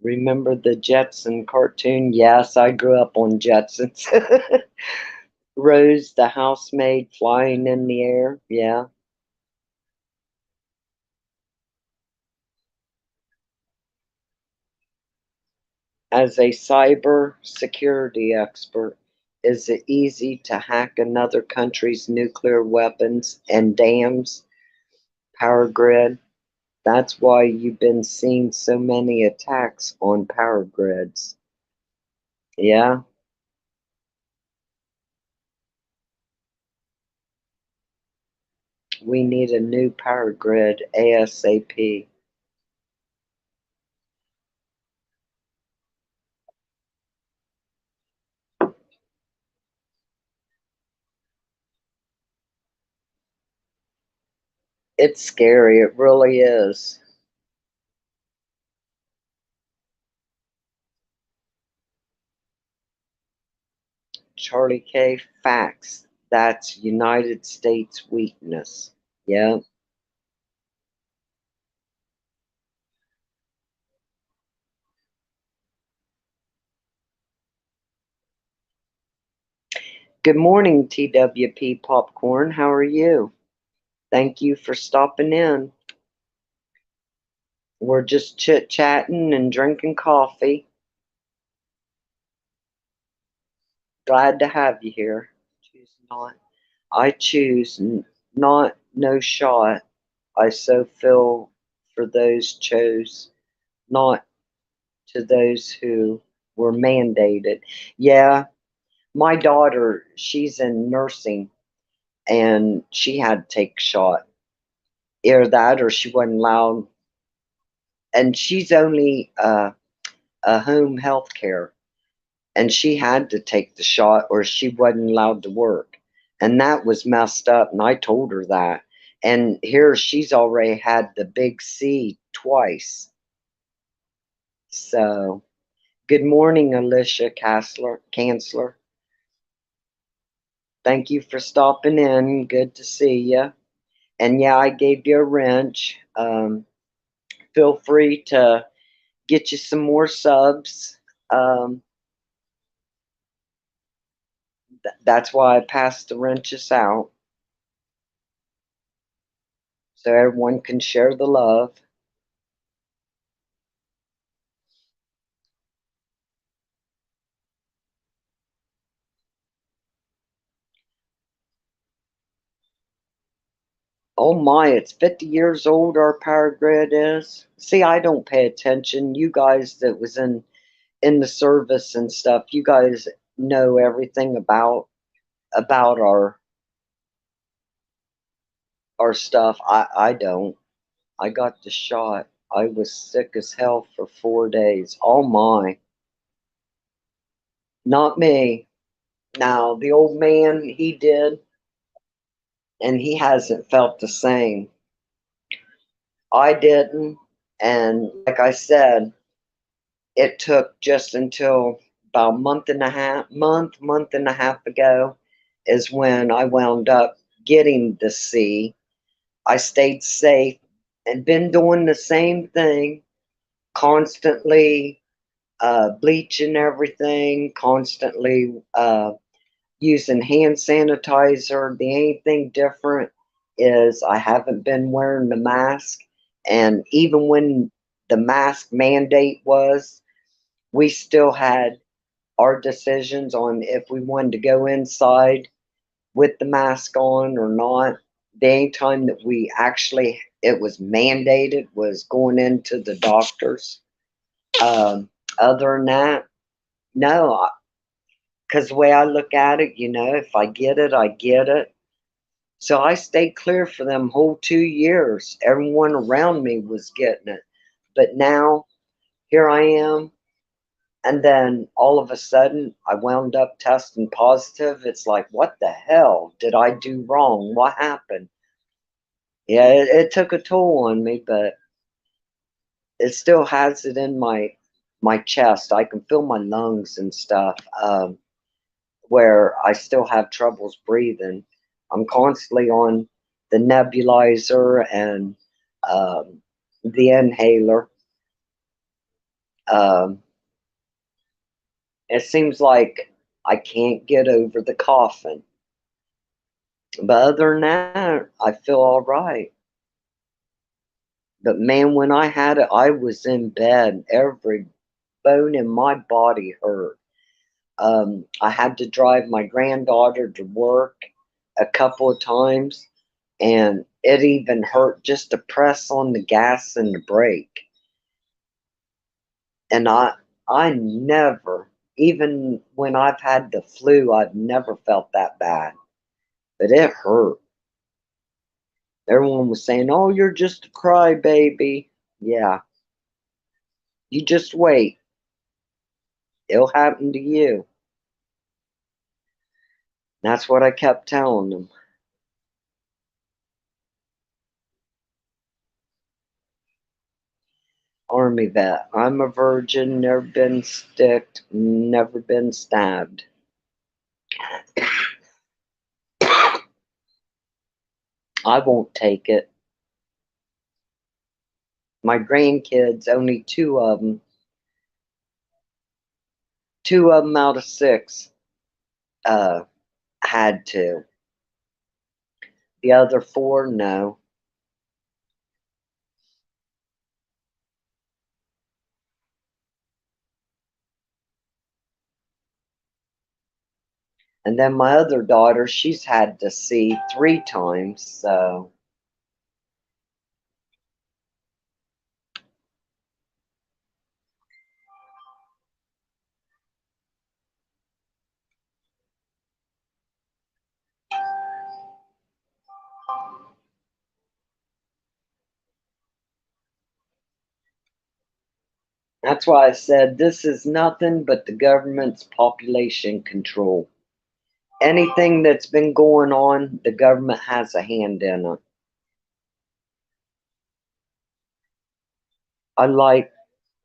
Remember the Jetson cartoon? Yes, I grew up on Jetsons. Rose, the housemaid flying in the air. Yeah. As a cyber security expert, is it easy to hack another country's nuclear weapons and dams, power grid? That's why you've been seeing so many attacks on power grids. Yeah, we need a new power grid ASAP. It's scary, it really is. Charlie K. Facts. That's United States weakness. Yeah. Good morning, TWP Popcorn. How are you? Thank you for stopping in. We're just chit chatting and drinking coffee. Glad to have you here. Choose not. I choose not no shot. I so feel for those chose not to those who were mandated. Yeah, my daughter, she's in nursing and she had to take a shot. Either that or she wasn't allowed. And she's only a home health care. And she had to take the shot or she wasn't allowed to work. And that was messed up. And I told her that. And here she's already had the big C twice. So, good morning, Alicia Kansler. Thank you for stopping in. Good to see you. And yeah, I gave you a wrench. Feel free to get you some more subs. That's why I passed the wrenches out. So everyone can share the love. Oh my, it's 50 years old our power grid is. See, I don't pay attention. You guys that was in the service and stuff, you guys know everything about our stuff. I don't. I got the shot. I was sick as hell for 4 days. Oh my. Not me. Now, the old man, he did, and he hasn't felt the same. I didn't, and like I said, it took just until about a month and a half ago is when I wound up getting the C. I stayed safe and been doing the same thing, constantly bleaching everything, constantly using hand sanitizer. The only thing different is I haven't been wearing the mask. And even when the mask mandate was, we still had our decisions on if we wanted to go inside with the mask on or not. The only time that we actually, it was mandated was going into the doctors. Other than that, no, because the way I look at it, if I get it, I get it. So I stayed clear for them whole 2 years. Everyone around me was getting it. But now, here I am. And then all of a sudden, I wound up testing positive. It's like, what the hell did I do wrong? What happened? Yeah, it took a toll on me, but it still has it in my chest. I can feel my lungs and stuff, where I still have troubles breathing. I'm constantly on the nebulizer and the inhaler. Um, it seems like I can't get over the coughing. But other than that, I feel all right. But man, when I had it, I was in bed. Every bone in my body hurt. I had to drive my granddaughter to work a couple of times, and it even hurt just to press on the gas and the brake. And I never, even when I've had the flu, I've never felt that bad. But it hurt. Everyone was saying, "Oh, you're just a crybaby." Yeah, you just wait. It'll happen to you. That's what I kept telling them. Army vet. I'm a virgin, never been sticked, never been stabbed. I won't take it. My grandkids, only two of them out of six, uh, had to. The other four, no. And then my other daughter, she's had to see 3 times, so. That's why I said this is nothing but the government's population control. Anything that's been going on, the government has a hand in it. I like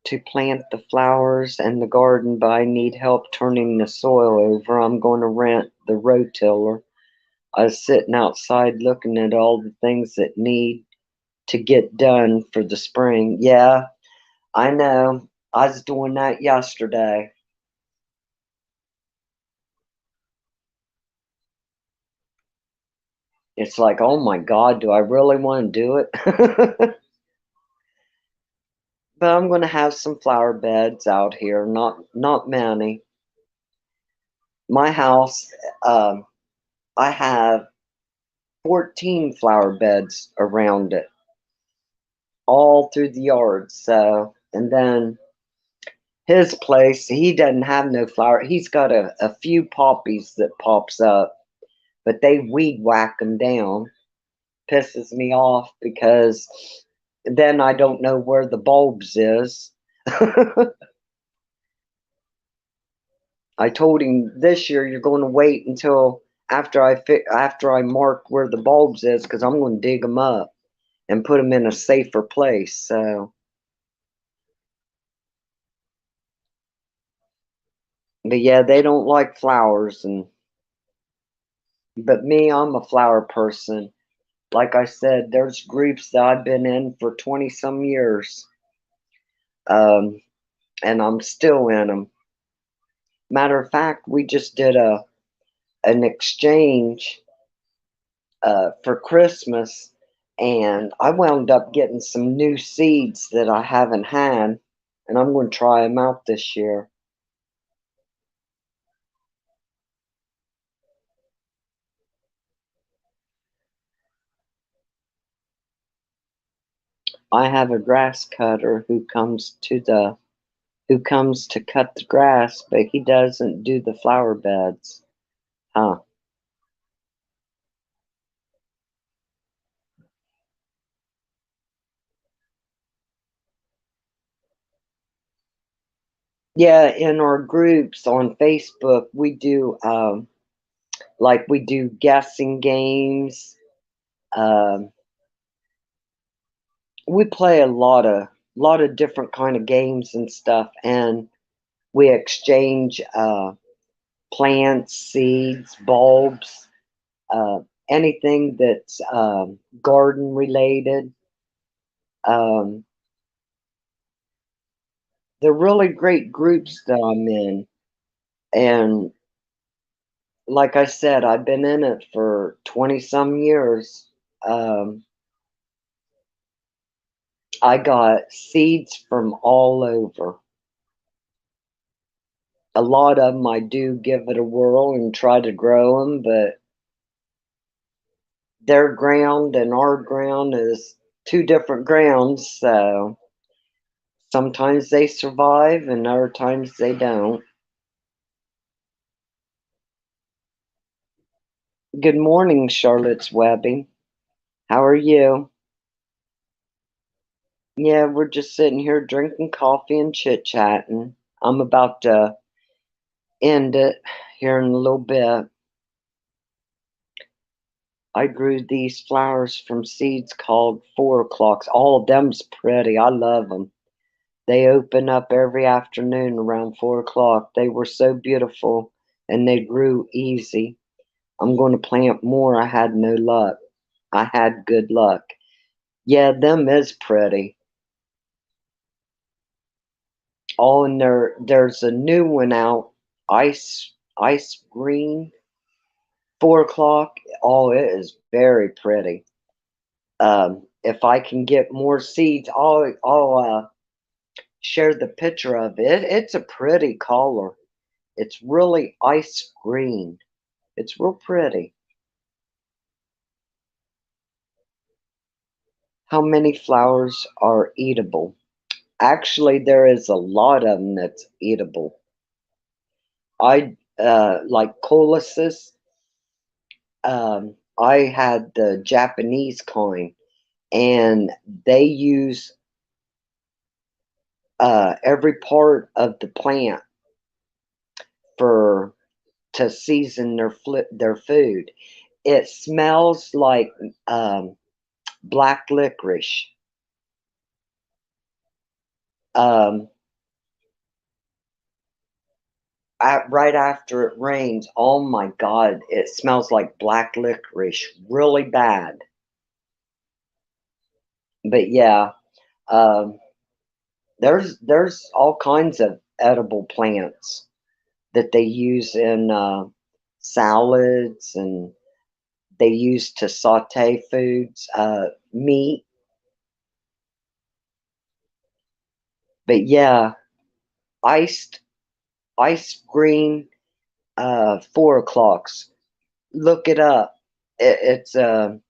to plant the flowers and the garden, but I need help turning the soil over. I'm going to rent the rotiller. I was sitting outside looking at all the things that need to get done for the spring. Yeah, I know. I was doing that yesterday. It's like, oh my God, do I really want to do it? But I'm going to have some flower beds out here, not many. My house, um, I have 14 flower beds around it, all through the yard. So, and then his place, he doesn't have no flower. He's got a few poppies that pops up, but they weed whack them down. Pisses me off because then I don't know where the bulbs is. I told him this year you're going to wait until after I mark where the bulbs is because I'm going to dig them up and put them in a safer place. So, but yeah, they don't like flowers, and but me, I'm a flower person. Like I said, there's groups that I've been in for 20 some years, um, and I'm still in them. Matter of fact, we just did an exchange for Christmas, and I wound up getting some new seeds that I haven't had, and I'm going to try them out this year. I have a grass cutter who comes to cut the grass, but he doesn't do the flower beds. Huh. Yeah, in our groups on Facebook, we do like we do guessing games. Um, we play a lot of different kind of games and stuff, and we exchange plants, seeds, bulbs, uh, anything that's garden related. Um, they're really great groups that I'm in, and like I said, I've been in it for 20 some years. Um, I got seeds from all over. A lot of them I do give it a whirl and try to grow them, but their ground and our ground is two different grounds, so sometimes they survive and other times they don't. Good morning, Charlotte's Webbing. How are you? Yeah, we're just sitting here drinking coffee and chit-chatting. I'm about to end it here in a little bit. I grew these flowers from seeds called 4 o'clocks. All of them's pretty. I love them. They open up every afternoon around 4 o'clock. They were so beautiful and they grew easy. I'm going to plant more. I had no luck. I had good luck. Yeah, them is pretty. Oh, and there's a new one out, ice green, 4 o'clock. Oh, it is very pretty. If I can get more seeds, I'll share the picture of it. It's a pretty color. It's really ice green. It's real pretty. How many flowers are eatable? Actually, there is a lot of them that's eatable. I like colicis. I had the Japanese kind, and they use every part of the plant for to season their food. It smells like black licorice. Um, right after it rains, oh my God, it smells like black licorice, really bad. But yeah, um, there's all kinds of edible plants that they use in salads, and they use to saute foods, meat. But yeah, iced ice green 4 o'clocks. Look it up. It's a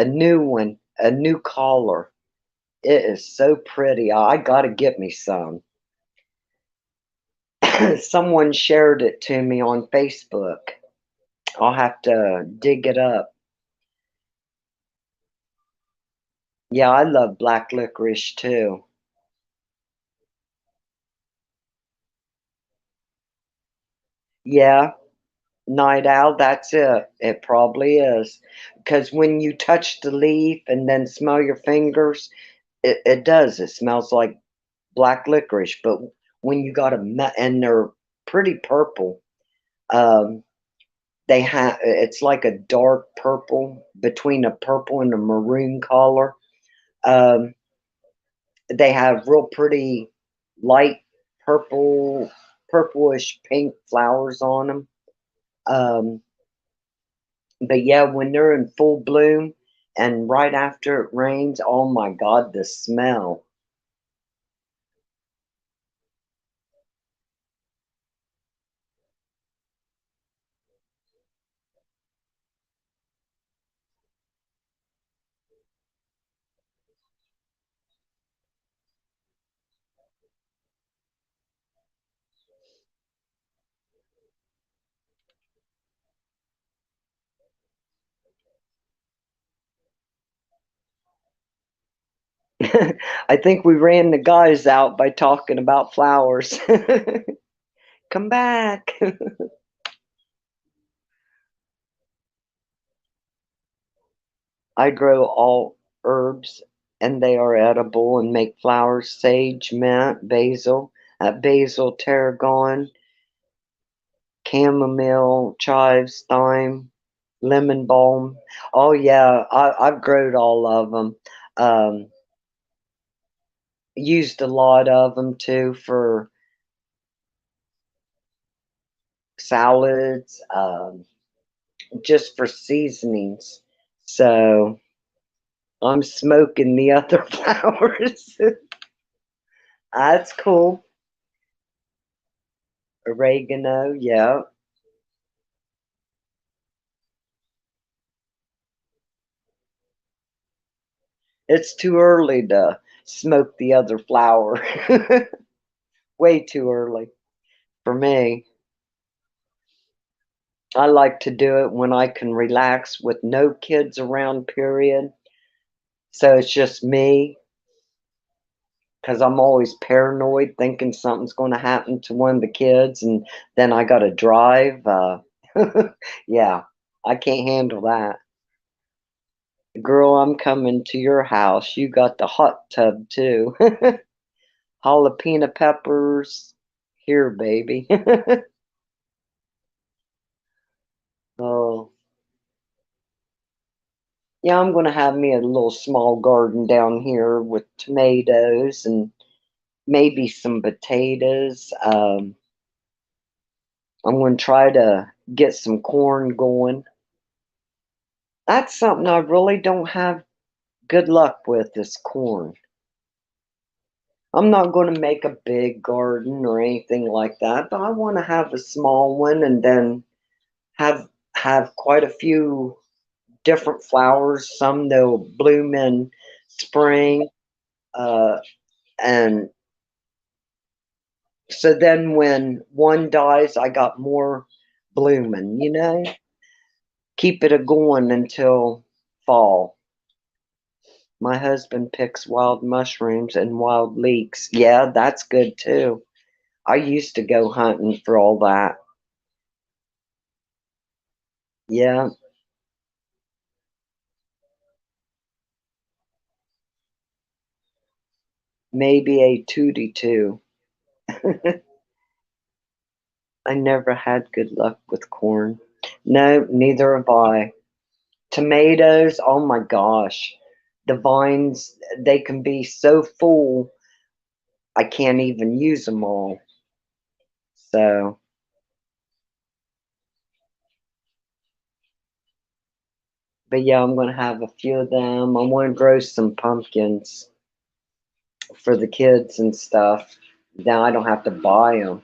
new one, a new color. It is so pretty. I gotta get me some. Someone shared it to me on Facebook. I'll have to dig it up. Yeah, I love black licorice too. Yeah, night owl, that's it. It probably is. Because when you touch the leaf and then smell your fingers, it does. It smells like black licorice. But when you got and they're pretty purple. Um, they have it's like a dark purple between a purple and a maroon color. Um, they have real pretty light purple, purplish pink flowers on them. Um, but yeah, when they're in full bloom and right after it rains, oh my God, the smell. I think we ran the guys out by talking about flowers. Come back. I grow all herbs and they are edible and make flowers: sage, mint, basil, tarragon, chamomile, chives, thyme, lemon balm. Oh yeah, I've growed all of them. Um, used a lot of them too for salads, just for seasonings. So I'm smoking the other flowers. That's cool. Oregano, yeah. It's too early to smoke the other flower. Way too early for me. I like to do it when I can relax with no kids around, period. So it's just me, because I'm always paranoid thinking something's going to happen to one of the kids, and then I got to drive. Yeah, I can't handle that. Girl, I'm coming to your house. You got the hot tub too. Jalapeno peppers. Here, baby. Oh, yeah, I'm going to have me a little small garden down here with tomatoes and maybe some potatoes. I'm going to try to get some corn going. That's something I really don't have good luck with, is corn. I'm not going to make a big garden or anything like that, but I want to have a small one and then have quite a few different flowers. Some they'll bloom in spring, uh, and so then when one dies, I got more blooming. Keep it a going until fall. My husband picks wild mushrooms and wild leeks. Yeah, that's good too. I used to go hunting for all that. Yeah, Maybe a tootie too. I never had good luck with corn. No, neither have I. Tomatoes, oh my gosh. The vines, they can be so full, I can't even use them all. So, but yeah, I'm going to have a few of them. I want to grow some pumpkins for the kids and stuff. Now I don't have to buy them.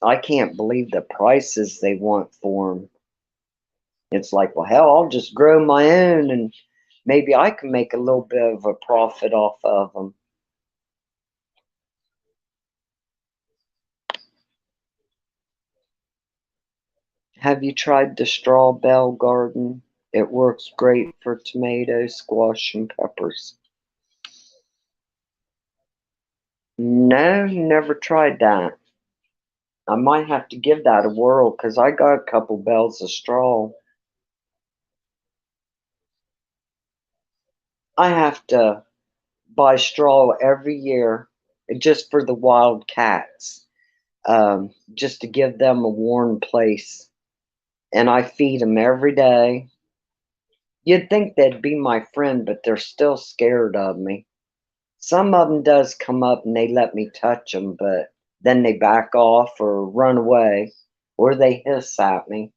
I can't believe the prices they want for them. It's like, well, hell, I'll just grow my own and maybe I can make a little bit of a profit off of them. Have you tried the straw bale garden? It works great for tomatoes, squash, and peppers. No, never tried that. I might have to give that a whirl because I got a couple bales of straw. I have to buy straw every year just for the wild cats, just to give them a warm place. And I feed them every day. You'd think they'd be my friend, but they're still scared of me. Some of them does come up and they let me touch them, but then they back off or run away or they hiss at me.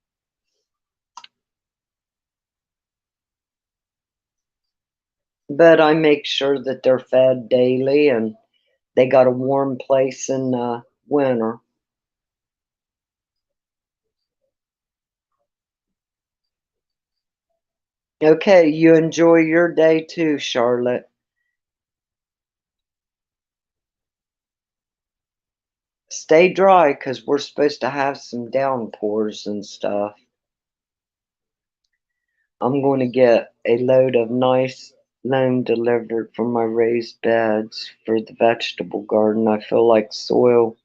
But I make sure that they're fed daily and they got a warm place in winter. Okay, you enjoy your day too, Charlotte. Stay dry because we're supposed to have some downpours and stuff. I'm going to get a load of nice loam delivered from my raised beds for the vegetable garden. I feel like soil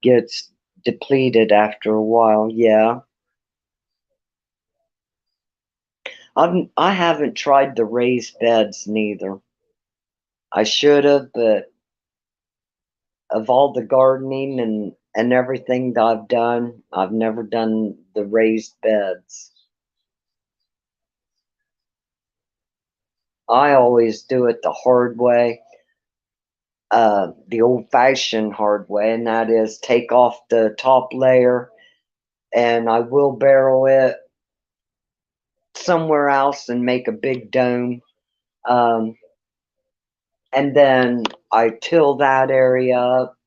gets depleted after a while. Yeah. I haven't tried the raised beds neither. I should have, but of all the gardening and everything that I've done, I've never done the raised beds. I always do it the hard way, the old-fashioned hard way, and that is take off the top layer and I wheelbarrow it somewhere else and make a big dome. Um, and then I till that area up.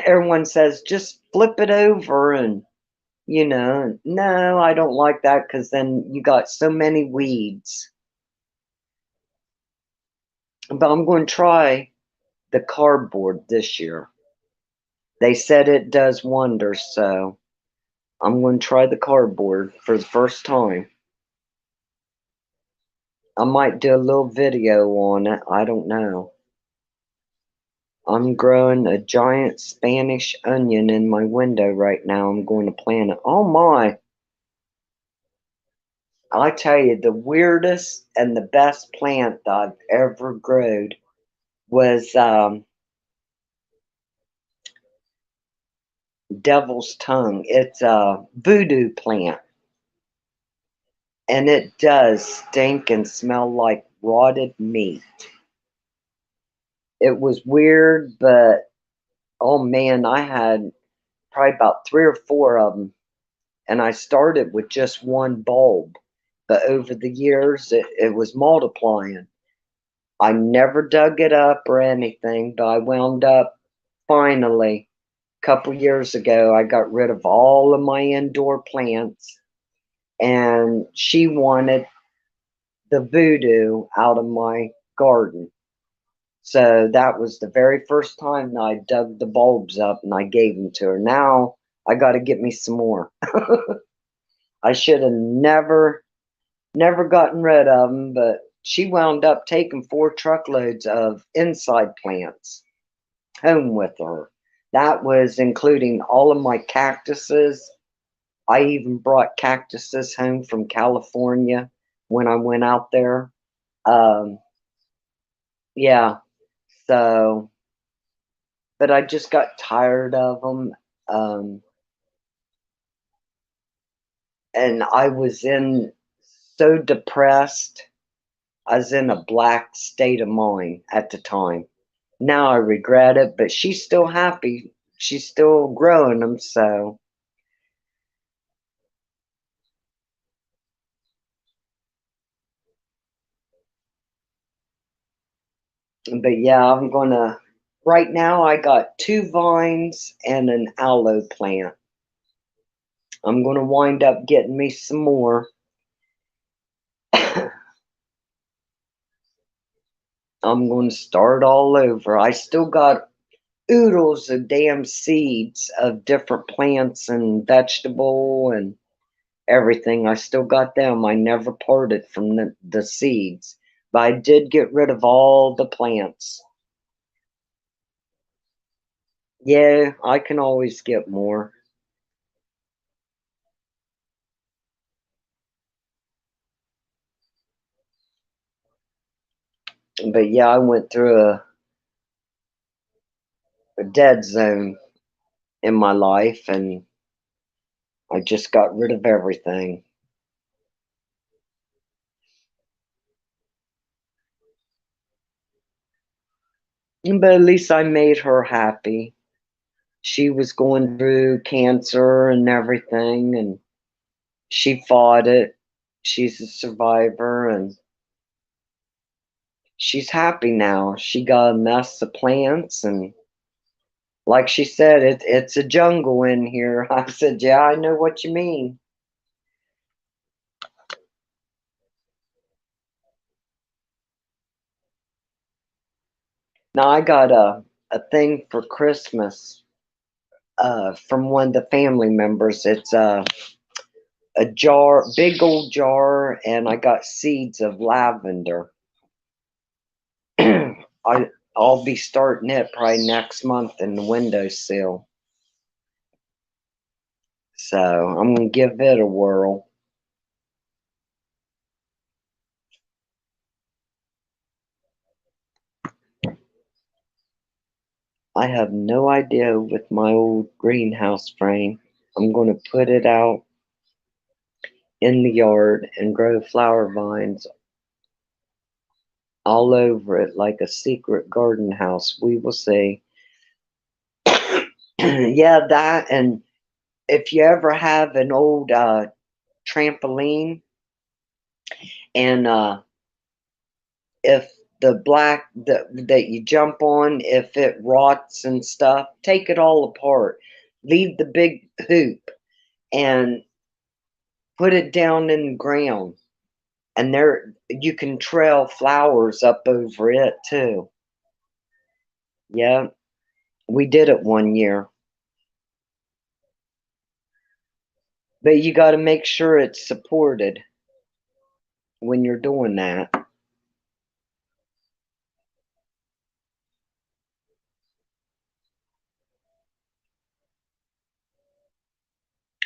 Everyone says just flip it over and no, I don't like that because then you got so many weeds. But I'm going to try the cardboard this year. They said it does wonders, so I'm going to try the cardboard for the first time. I might do a little video on it. I don't know. I'm growing a giant Spanish onion in my window right now. I'm going to plant it. Oh my. I tell you, the weirdest and the best plant that I've ever grown was devil's tongue. It's a voodoo plant. And it does stink and smell like rotted meat. It was weird, but oh man, I had probably about 3 or 4 of them. And I started with just one bulb. But over the years, it was multiplying. I never dug it up or anything, but I wound up finally, a couple years ago, I got rid of all of my indoor plants. And she wanted the voodoo out of my garden. So that was the very first time that I dug the bulbs up and I gave them to her. Now I got to get me some more. I should have never gotten rid of them, but she wound up taking 4 truckloads of inside plants home with her. That was including all of my cactuses. I even brought cactuses home from California when I went out there. Um, Yeah. So, but I just got tired of them. Um, and I was in so depressed. I was in a black state of mind at the time. Now I regret it, but she's still happy. She's still growing them, so. But yeah, I'm gonna. Right now, I got 2 vines and an aloe plant. I'm gonna wind up getting me some more. I'm gonna start all over. I still got oodles of damn seeds of different plants and vegetable and everything. I still got them. I never parted from the seeds, but I did get rid of all the plants. Yeah, I can always get more. But yeah, I went through a dead zone in my life and I just got rid of everything. But at least I made her happy. She was going through cancer and everything, and she fought it. She's a survivor, and she's happy now. She got a mess of plants, and like she said, it's a jungle in here. I said, yeah, I know what you mean. Now I got a thing for Christmas from one of the family members. It's a jar, big old jar, and I got seeds of lavender. I'll be starting it probably next month in the windowsill. So I'm gonna give it a whirl. I have no idea with my old greenhouse frame. I'm gonna put it out in the yard and grow flower vines all over it like a secret garden house. We will see. Yeah, that, and if you ever have an old trampoline and if the black that you jump on, if it rots and stuff, take it all apart. Leave the big hoop and put it down in the ground. And there you can trail flowers up over it too. Yeah, we did it one year. But you got to make sure it's supported when you're doing that.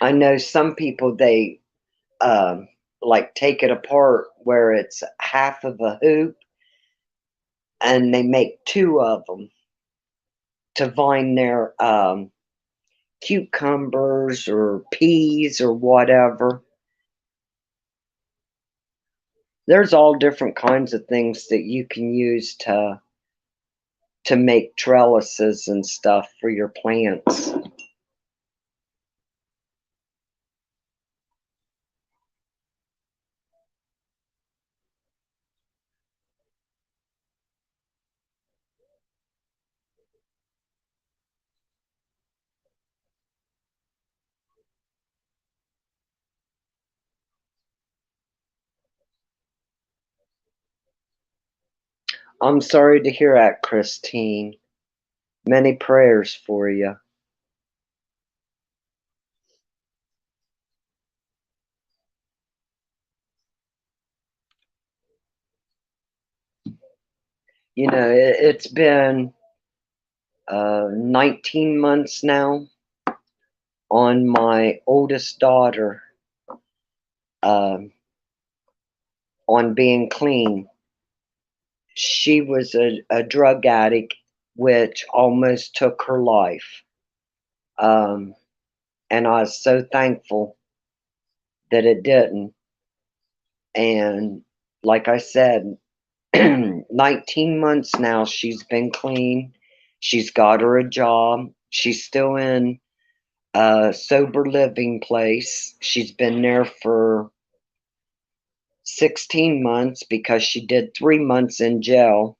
I know some people they like take it apart where it's half of a hoop and they make two of them to vine their cucumbers or peas or whatever. There's all different kinds of things that you can use to make trellises and stuff for your plants. I'm sorry to hear that, Christine. Many prayers for you. You know, it's been 19 months now on my oldest daughter um, on being clean. She was a drug addict, which almost took her life. Um, and I was so thankful that it didn't. And like I said, 19 months now she's been clean. She's got her a job. She's still in a sober living place. She's been there for 16 months because she did 3 months in jail.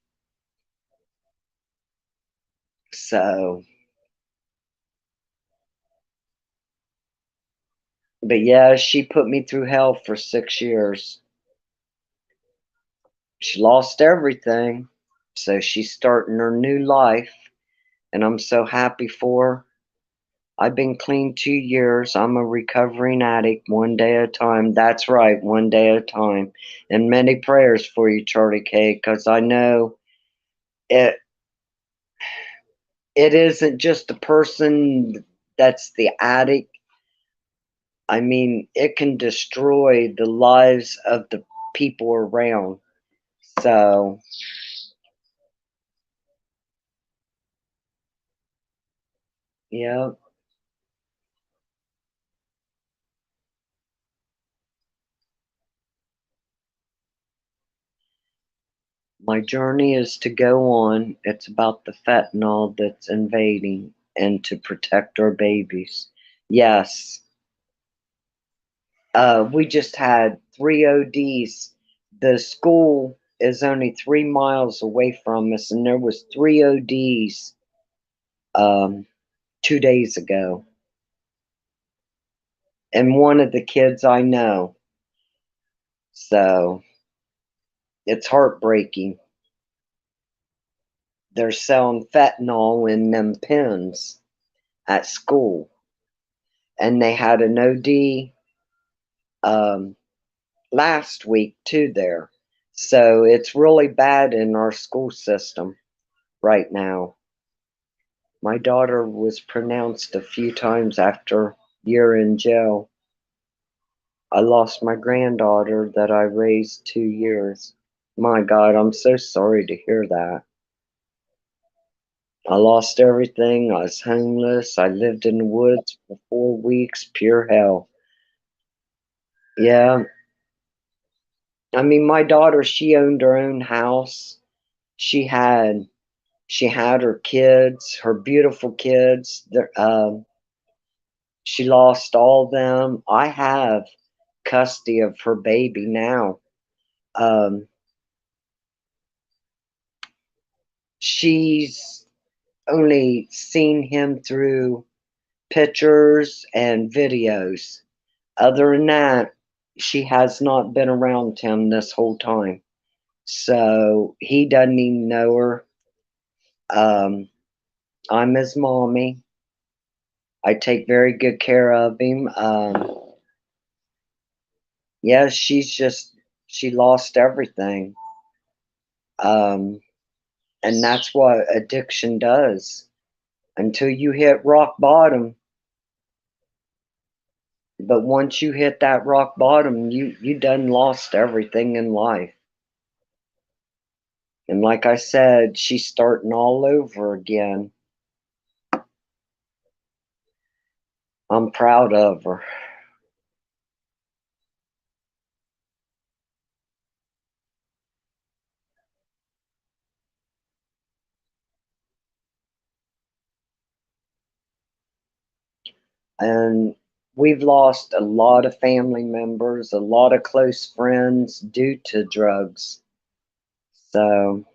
So, but yeah, she put me through hell for 6 years. She lost everything. So she's starting her new life, and I'm so happy for her. I've been clean 2 years. I'm a recovering addict, one day at a time. That's right, one day at a time. And many prayers for you, Charlie K, because I know it it isn't just the person that's the addict. I mean, it can destroy the lives of the people around. So, yeah, my journey is to go on. It's about the fentanyl that's invading and to protect our babies. Yes, we just had 3 ODs. The school is only 3 miles away from us, and there was 3 ODs 2 days ago. And one of the kids I know. So it's heartbreaking. They're selling fentanyl in them pens at school. And they had an OD um, last week too there. So it's really bad in our school system right now. My daughter was pronounced a few times after year in jail. I lost my granddaughter that I raised 2 years. My God, I'm so sorry to hear that. I lost everything. I was homeless. I lived in the woods for 4 weeks, pure hell. Yeah, I mean, my daughter, she owned her own house. She had she had her kids, her beautiful kids. She lost all of them. I have custody of her baby now. Um, she's only seen him through pictures and videos. Other than that, she has not been around him this whole time. So he doesn't even know her. Um, I'm his mommy. I take very good care of him. Yeah, she lost everything. Um, and that's what addiction does. Until you hit rock bottom, but once you hit that rock bottom, you done lost everything in life. And like I said, she's starting all over again. I'm proud of her. And we've lost a lot of family members, a lot of close friends due to drugs. So,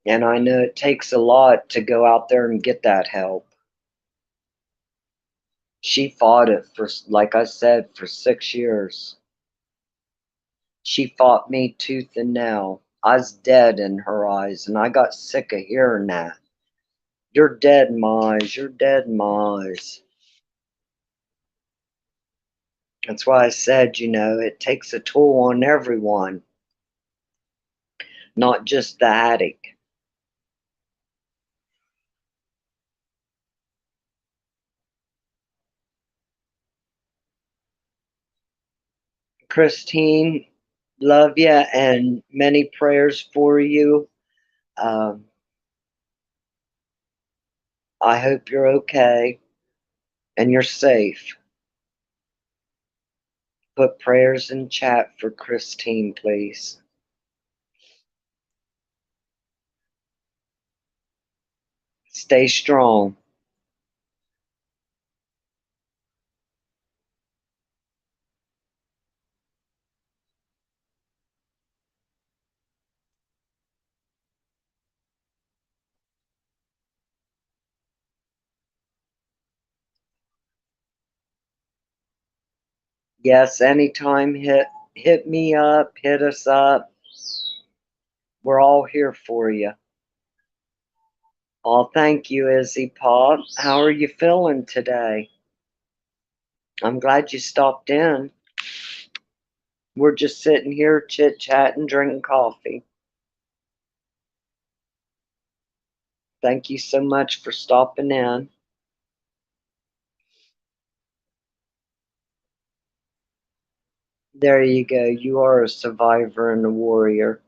and I know it takes a lot to go out there and get that help. She fought it for, like I said, for 6 years. She fought me tooth and nail. I was dead in her eyes, and I got sick of hearing that. You're dead, Maj. You're dead, Maj. That's why I said, it takes a toll on everyone, not just the addict. Christine, love you and many prayers for you. Um, I hope you're okay and you're safe. Put prayers in chat for Christine, please. Stay strong. Yes, anytime hit me up, hit us up. We're all here for you. Oh, thank you, Izzy Pop. How are you feeling today? I'm glad you stopped in. We're just sitting here chit-chatting, drinking coffee. Thank you so much for stopping in. There you go. You are a survivor and a warrior.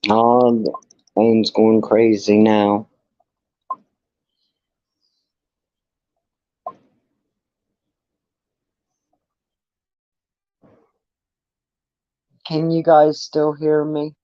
Oh, the phone's going crazy now. Can you guys still hear me?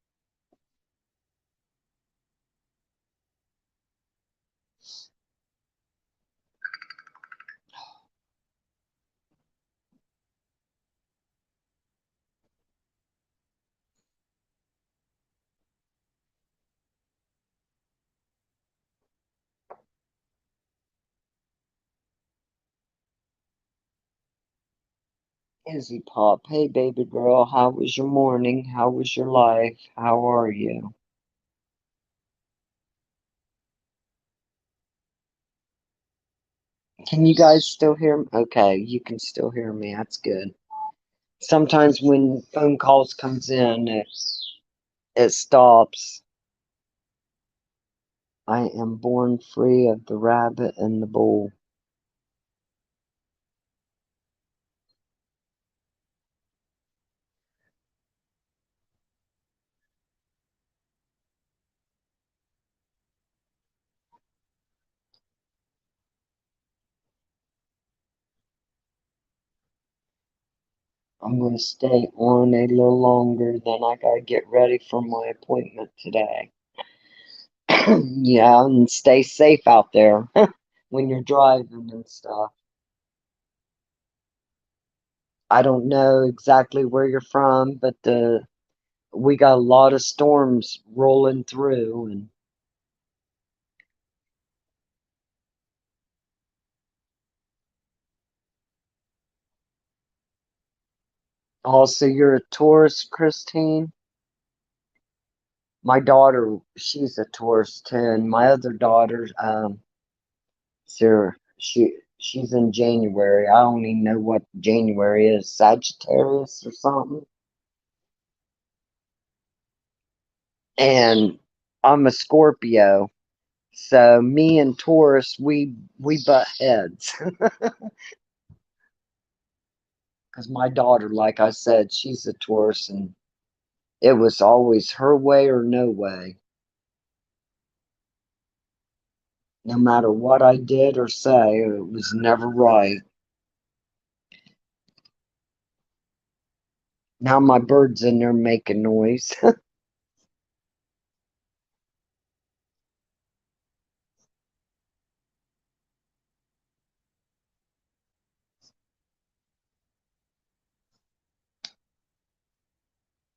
Izzy Pop, hey baby girl, how was your morning? How was your life? How are you? Can you guys still hear me? Okay, you can still hear me. That's good. Sometimes when phone calls comes in, it stops. I am born free of the rabbit and the bull. I'm going to stay on a little longer, then I got to get ready for my appointment today. Yeah, and stay safe out there when you're driving and stuff. I don't know exactly where you're from, but we got a lot of storms rolling through, and also you're a Taurus, Christine. My daughter, she's a Taurus too, and my other daughter, Sarah, she's in January. I don't even know what January is, Sagittarius or something. And I'm a Scorpio. So me and Taurus, we butt heads. Because my daughter, like I said, she's a Taurus, and it was always her way or no way. No matter what I did or say, it was never right. Now my bird's in there making noise.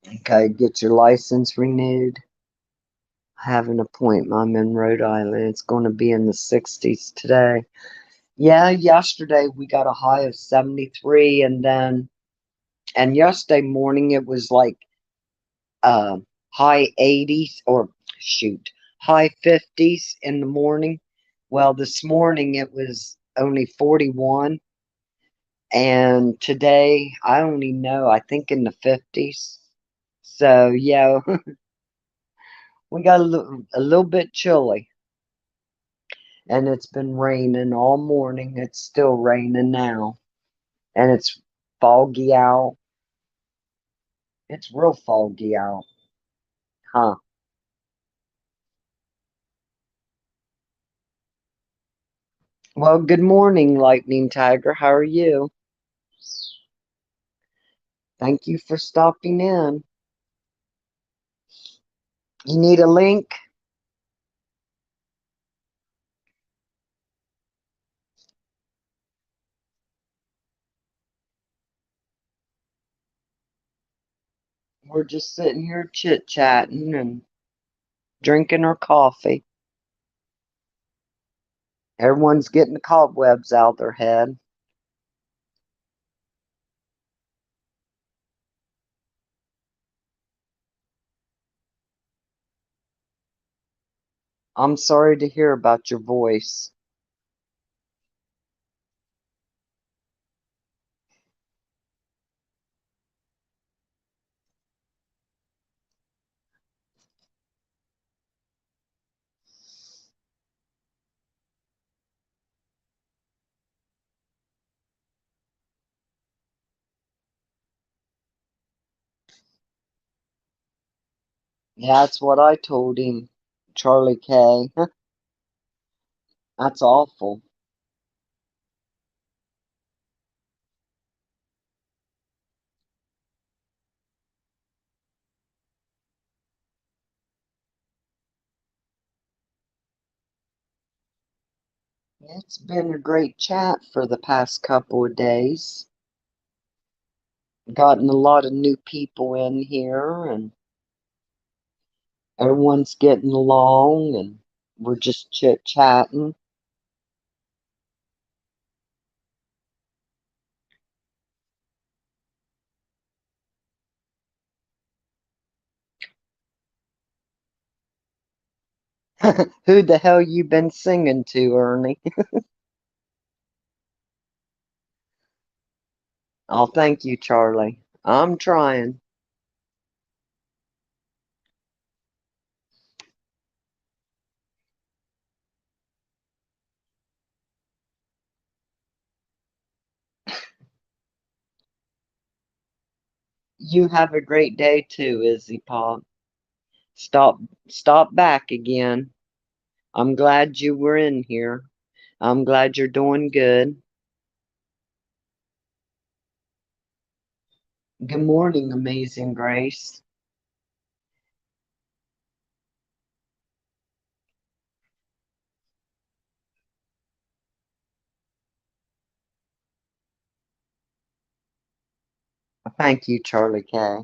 Okay, get your license renewed. I have an appointment. I'm in Rhode Island. It's going to be in the 60s today. Yeah, yesterday we got a high of 73, and yesterday morning it was like uh, high 80s, or shoot, high 50s in the morning. Well, this morning it was only 41, and today I only know, I think in the 50s. So, yeah, we got a little bit chilly, and it's been raining all morning. It's still raining now, and it's foggy out. It's real foggy out, huh? Well, good morning, Lightning Tiger. How are you? Thank you for stopping in. You need a link? We're just sitting here chit-chatting and drinking our coffee. Everyone's getting the cobwebs out their head. I'm sorry to hear about your voice. Yeah, that's what I told him, Charlie K. That's awful. It's been a great chat for the past couple of days. Gotten a lot of new people in here, and everyone's getting along, and we're just chit-chatting. Who the hell you been singing to, Ernie? Oh, thank you, Charlie. I'm trying. You have a great day too, Izzy Pop. Stop stop back again. I'm glad you were in here. I'm glad you're doing good. Good morning, Amazing Grace. Thank you, Charlie K.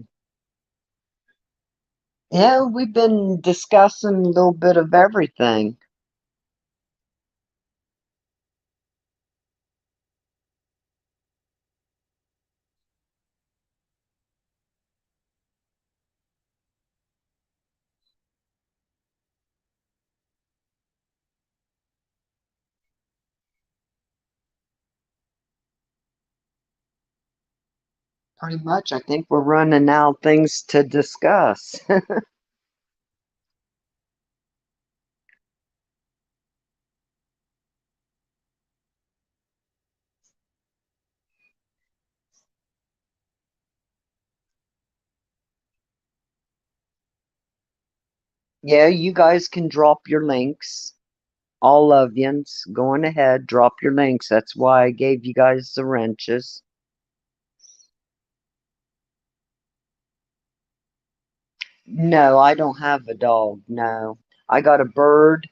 Yeah, we've been discussing a little bit of everything. Pretty much, I think we're running out of things to discuss. Yeah, you guys can drop your links. All of yous, going ahead, drop your links. That's why I gave you guys the wrenches. No, I don't have a dog. No. I got a bird,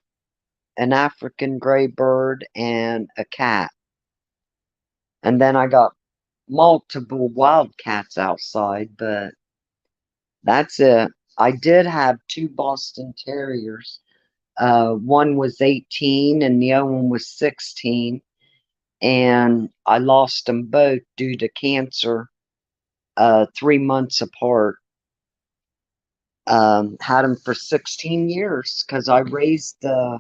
an African gray bird, and a cat. And then I got multiple wildcats outside, but that's it. I did have two Boston Terriers. One was 18 and the other one was 16. And I lost them both due to cancer 3 months apart. Had him for 16 years because I raised the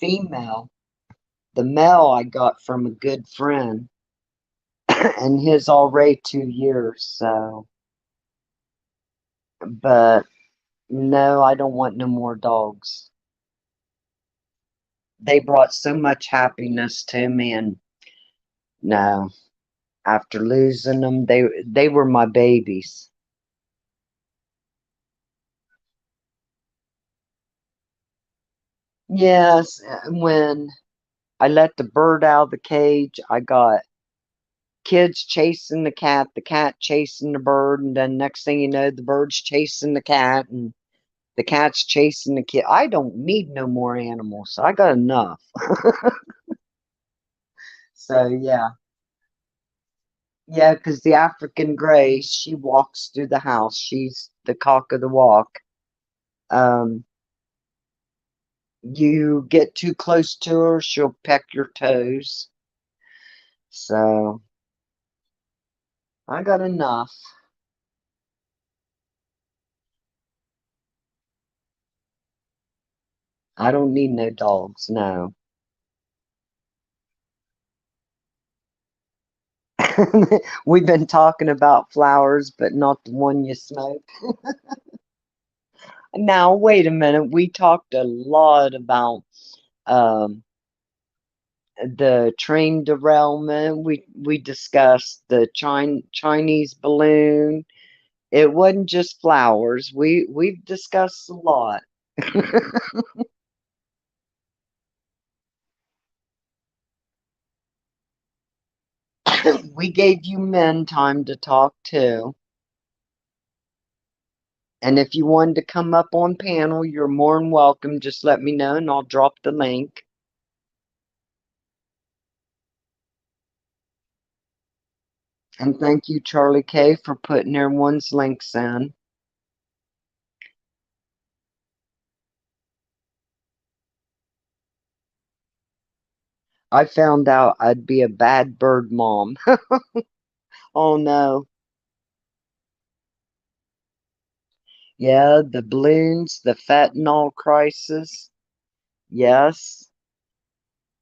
female. The male I got from a good friend, and his already 2 years. So, but no, I don't want no more dogs. They brought so much happiness to me, and no, after losing them, they were my babies. Yes, when I let the bird out of the cage, I got kids chasing the cat chasing the bird, and then next thing you know, the bird's chasing the cat, and the cat's chasing the kid. I don't need no more animals. I got enough. So yeah, yeah, because the African gray, she walks through the house. She's the cock of the walk. Um, you get too close to her, she'll peck your toes. So I got enough. I don't need no dogs, no. We've been talking about flowers, but not the one you smoke. Now, wait a minute. We talked a lot about um, the train derailment. We discussed the Chinese balloon. It wasn't just flowers. We've discussed a lot. We gave you men time to talk too. And if you wanted to come up on panel, you're more than welcome. Just let me know and I'll drop the link. And thank you, Charlie K, for putting everyone's links in. I found out I'd be a bad bird mom. Oh no. Yeah, the balloons, the fentanyl crisis. Yes.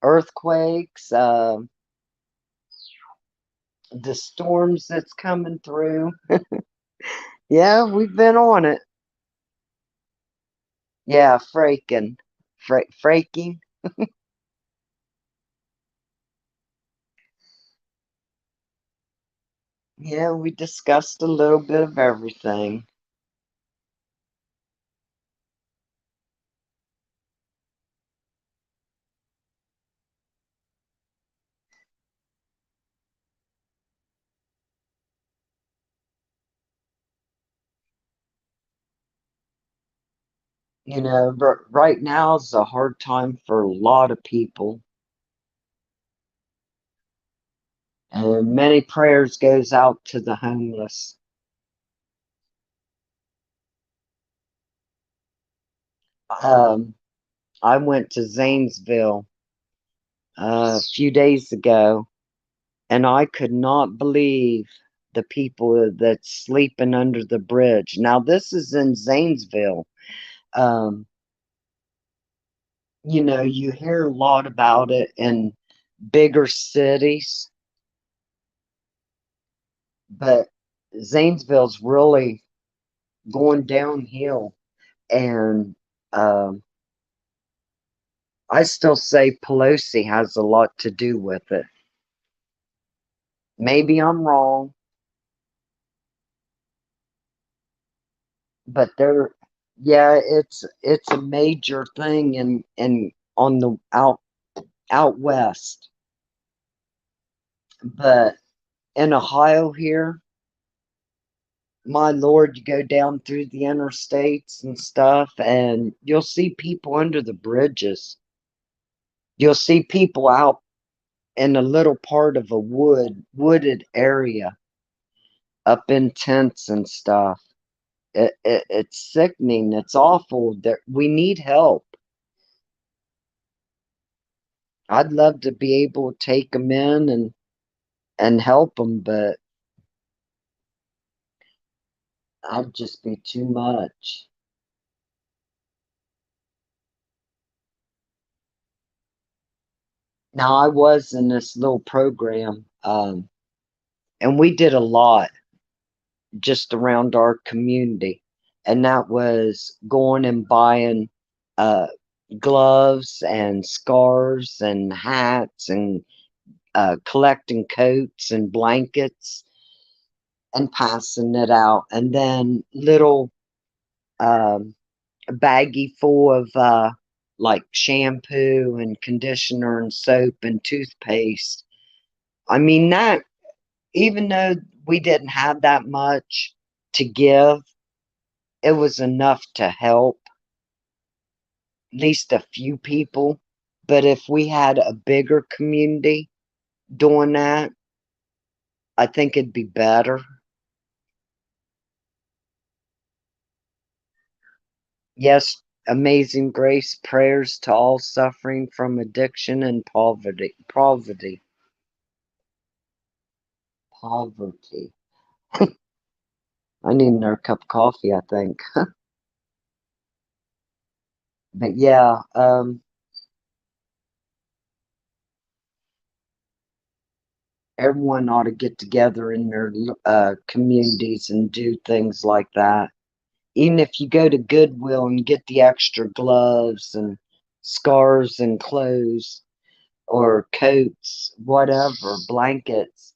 Earthquakes, the storms that's coming through. Yeah, we've been on it. Yeah, fraking. Fraking. Yeah, we discussed a little bit of everything. You know, but right now is a hard time for a lot of people. And many prayers goes out to the homeless. Um, I went to Zanesville a few days ago, and I could not believe the people that's sleeping under the bridge. Now, this is in Zanesville. Um, you know, you hear a lot about it in bigger cities, but Zanesville's really going downhill. And um, I still say Pelosi has a lot to do with it. Maybe I'm wrong, but yeah, it's a major thing in on the out west. But in Ohio here, my Lord, you go down through the interstates and stuff, and you'll see people under the bridges. You'll see people out in a little part of a wooded area up in tents and stuff. It's sickening. It's awful. That we need help. I'd love to be able to take them in and help them, but That'd just be too much. Now, I was in this little program, and we did a lot just around our community, and that was going and buying uh, gloves and scarves and hats and collecting coats and blankets and passing it out, and then little um, baggie full of like shampoo and conditioner and soap and toothpaste. I mean, that even though we didn't have that much to give, it was enough to help at least a few people. But if we had a bigger community doing that, I think it'd be better. Yes, Amazing Grace prayers to all suffering from addiction and poverty. I need another cup of coffee, I think. But yeah, everyone ought to get together in their communities and do things like that. Even if you go to Goodwill and get the extra gloves and scarves and clothes or coats, whatever, blankets,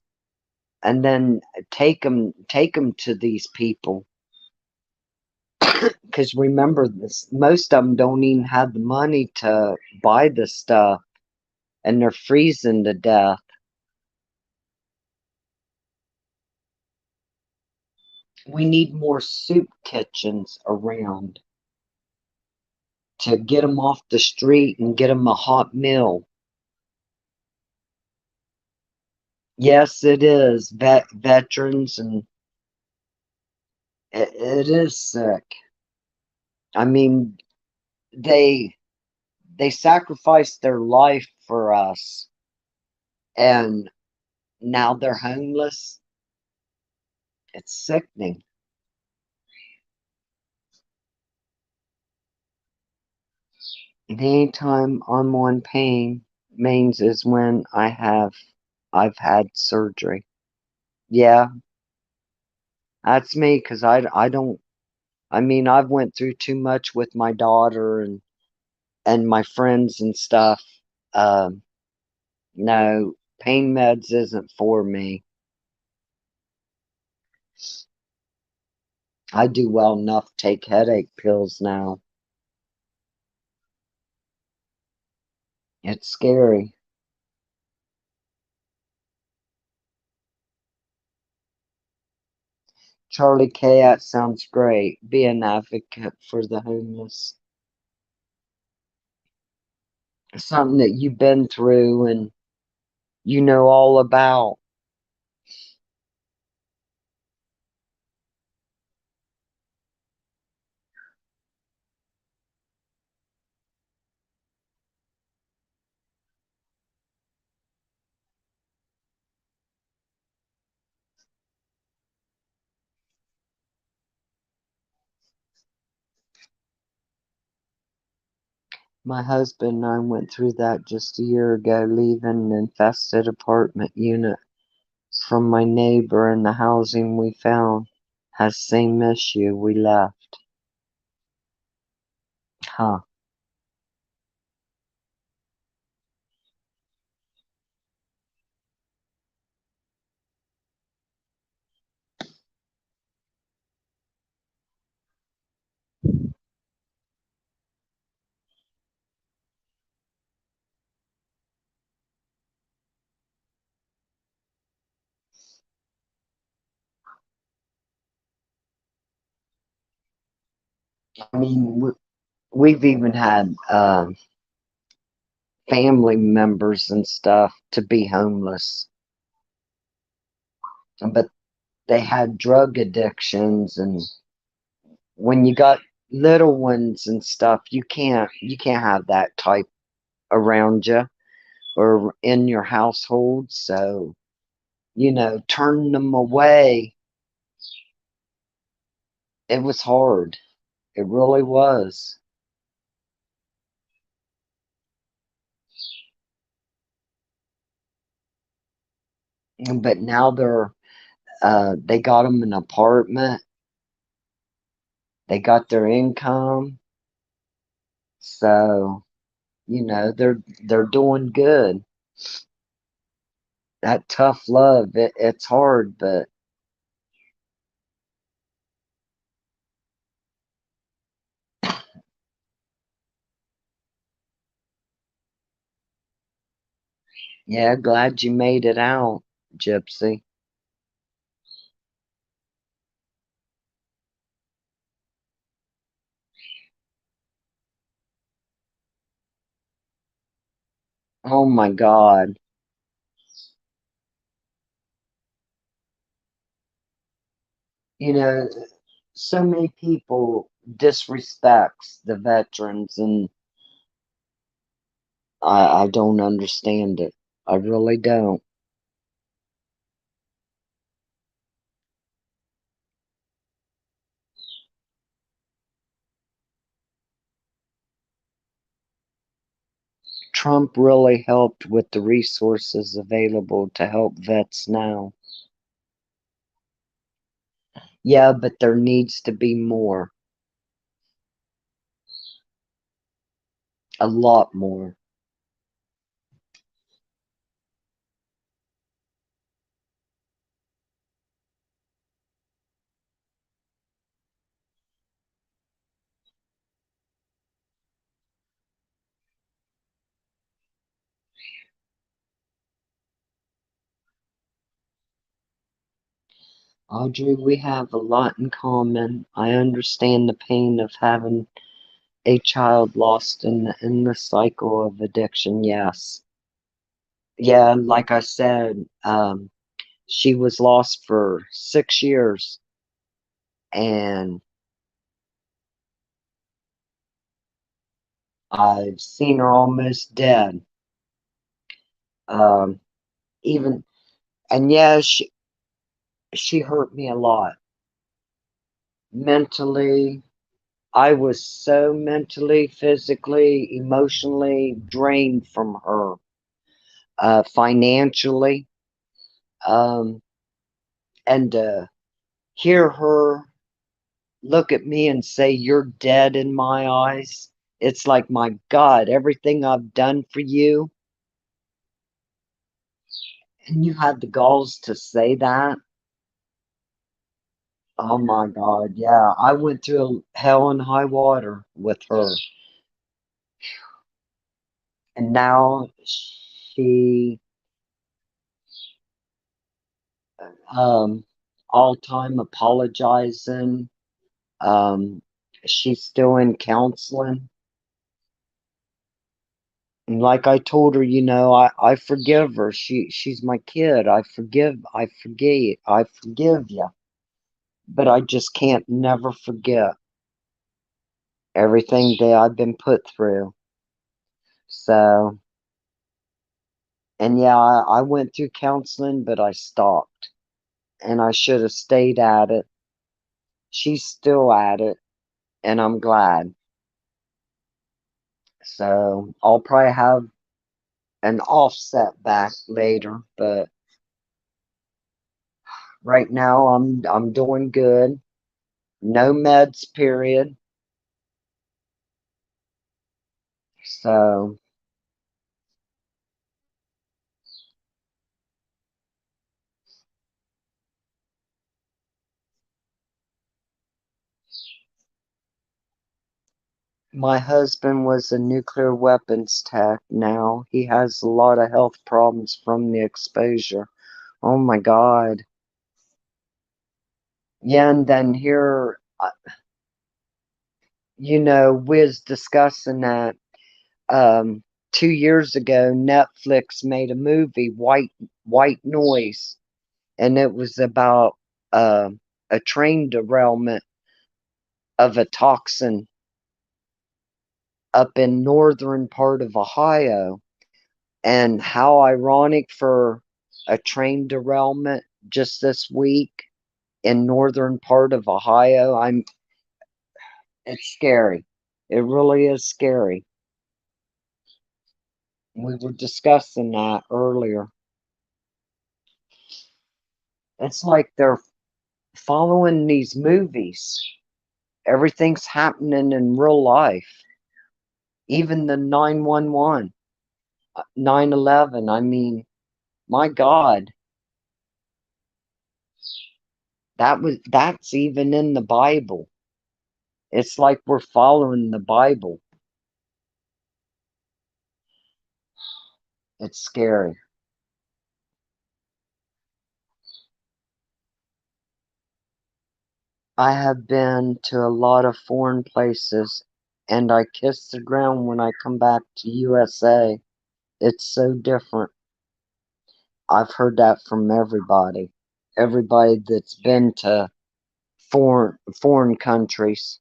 and then take them to these people. Because remember, this most of them don't even have the money to buy the stuff, and they're freezing to death. We need more soup kitchens around to get them off the street and get them a hot meal. Yes, it is veterans, and it is sick. I mean, they they sacrificed their life for us, and now they're homeless. It's sickening. The only time I'm on pain mains is when I've had surgery. Yeah, that's me because I don't. I mean, I've went through too much with my daughter and my friends and stuff. Um, no, pain meds isn't for me. I do well enough to take headache pills now. It's scary. Charlie Kaat sounds great. Be an advocate for the homeless. Something that you've been through and you know all about. My husband and I went through that just a year ago, leaving an infested apartment unit from my neighbor, and the housing we found has same issue. We left. Huh. I mean, we've even had family members and stuff to be homeless, but they had drug addictions, and when you got little ones and stuff, you can't have that type around you or in your household. So, turning them away It was hard. It really was. But now they got them an apartment. They got their income. So, they're doing good. That tough love, it's hard, but yeah, glad you made it out, Gypsy. Oh my God. You know, so many people disrespects the veterans, and I don't understand it. I really don't. Trump really helped with the resources available to help vets now. Yeah, but there needs to be more, a lot more. Audrey, we have a lot in common. I understand the pain of having a child lost in the cycle of addiction. Yes. Yeah, like I said, she was lost for 6 years, and I've seen her almost dead. Um, even and yeah, she hurt me a lot mentally. I was so mentally, physically, emotionally drained from her, financially, um, and to hear her look at me and say, "You're dead in my eyes." It's like, my God, everything I've done for you, and you had the galls to say that. Oh my God, yeah. I went through hell and high water with her. And now she, um, all time apologizing. Um, she's still in counseling. And like I told her, I forgive her. She's my kid. I forgive you. But I just can't never forget everything that I've been put through. So, and yeah, I went through counseling, but I stopped. And I should have stayed at it. She's still at it, and I'm glad. So I'll probably have an offset back later, but right now I'm doing good. No meds, period. So my husband was a nuclear weapons tech. Now he has a lot of health problems from the exposure. Oh my God. Yeah, and then here, we was discussing that, um 2 years ago, Netflix made a movie, White Noise, and it was about, uh, a train derailment of a toxin up in northern part of Ohio. And how ironic for a train derailment just this week. in northern part of Ohio. It's scary. It really is scary. We were discussing that earlier. It's like they're following these movies. Everything's happening in real life. Even the 911, 9/11. I mean, my God, that's even in the Bible. It's like we're following the Bible. It's scary. I have been to a lot of foreign places, and I kiss the ground when I come back to USA. It's so different. I've heard that from everybody. Everybody that's been to foreign countries.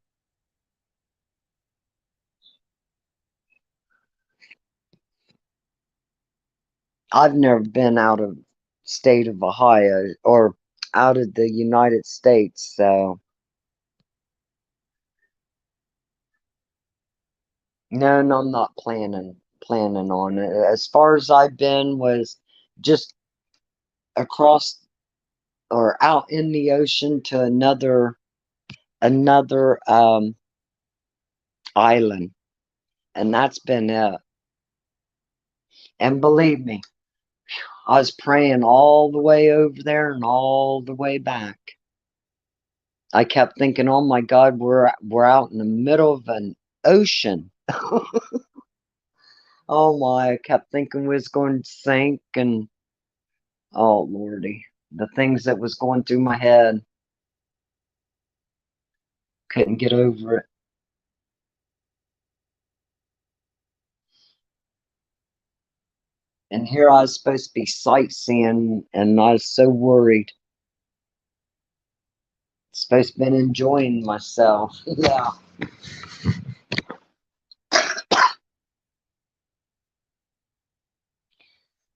I've never been out of state of Ohio or out of the United States, so no, I'm not planning on it. As far as I've been was just across or out in the ocean to another island, and that's been it. And believe me, I was praying all the way over there and all the way back. I kept thinking, "Oh my God, we're out in the middle of an ocean." Oh my! I kept thinking we was going to sink, and oh Lordy, the things that was going through my head, couldn't get over it. And here I was supposed to be sightseeing, and I was so worried. Supposed to been enjoying myself. Yeah.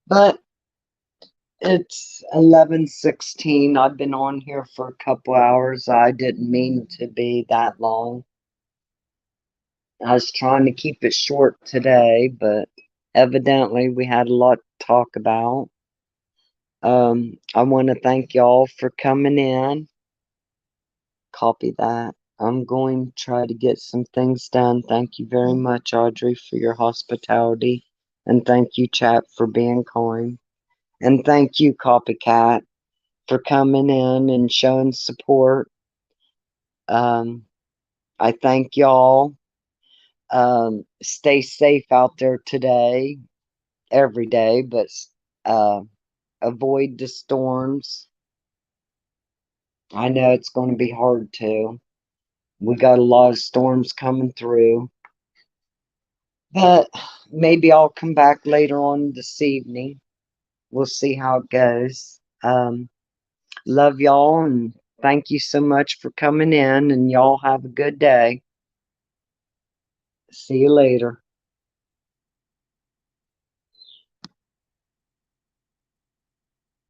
But it's 11:16. I've been on here for a couple hours. I didn't mean to be that long. I was trying to keep it short today, but evidently we had a lot to talk about. I want to thank y'all for coming in. Copy that. I'm going to try to get some things done. Thank you very much, Audrey, for your hospitality. And thank you, chat, for being kind. And thank you, Copycat, for coming in and showing support. Um, I thank y'all. Stay safe out there today, every day, but uh, avoid the storms. I know it's going to be hard too. We got a lot of storms coming through. But maybe I'll come back later on this evening. We'll see how it goes. Love y'all and thank you so much for coming in, and y'all have a good day. See you later.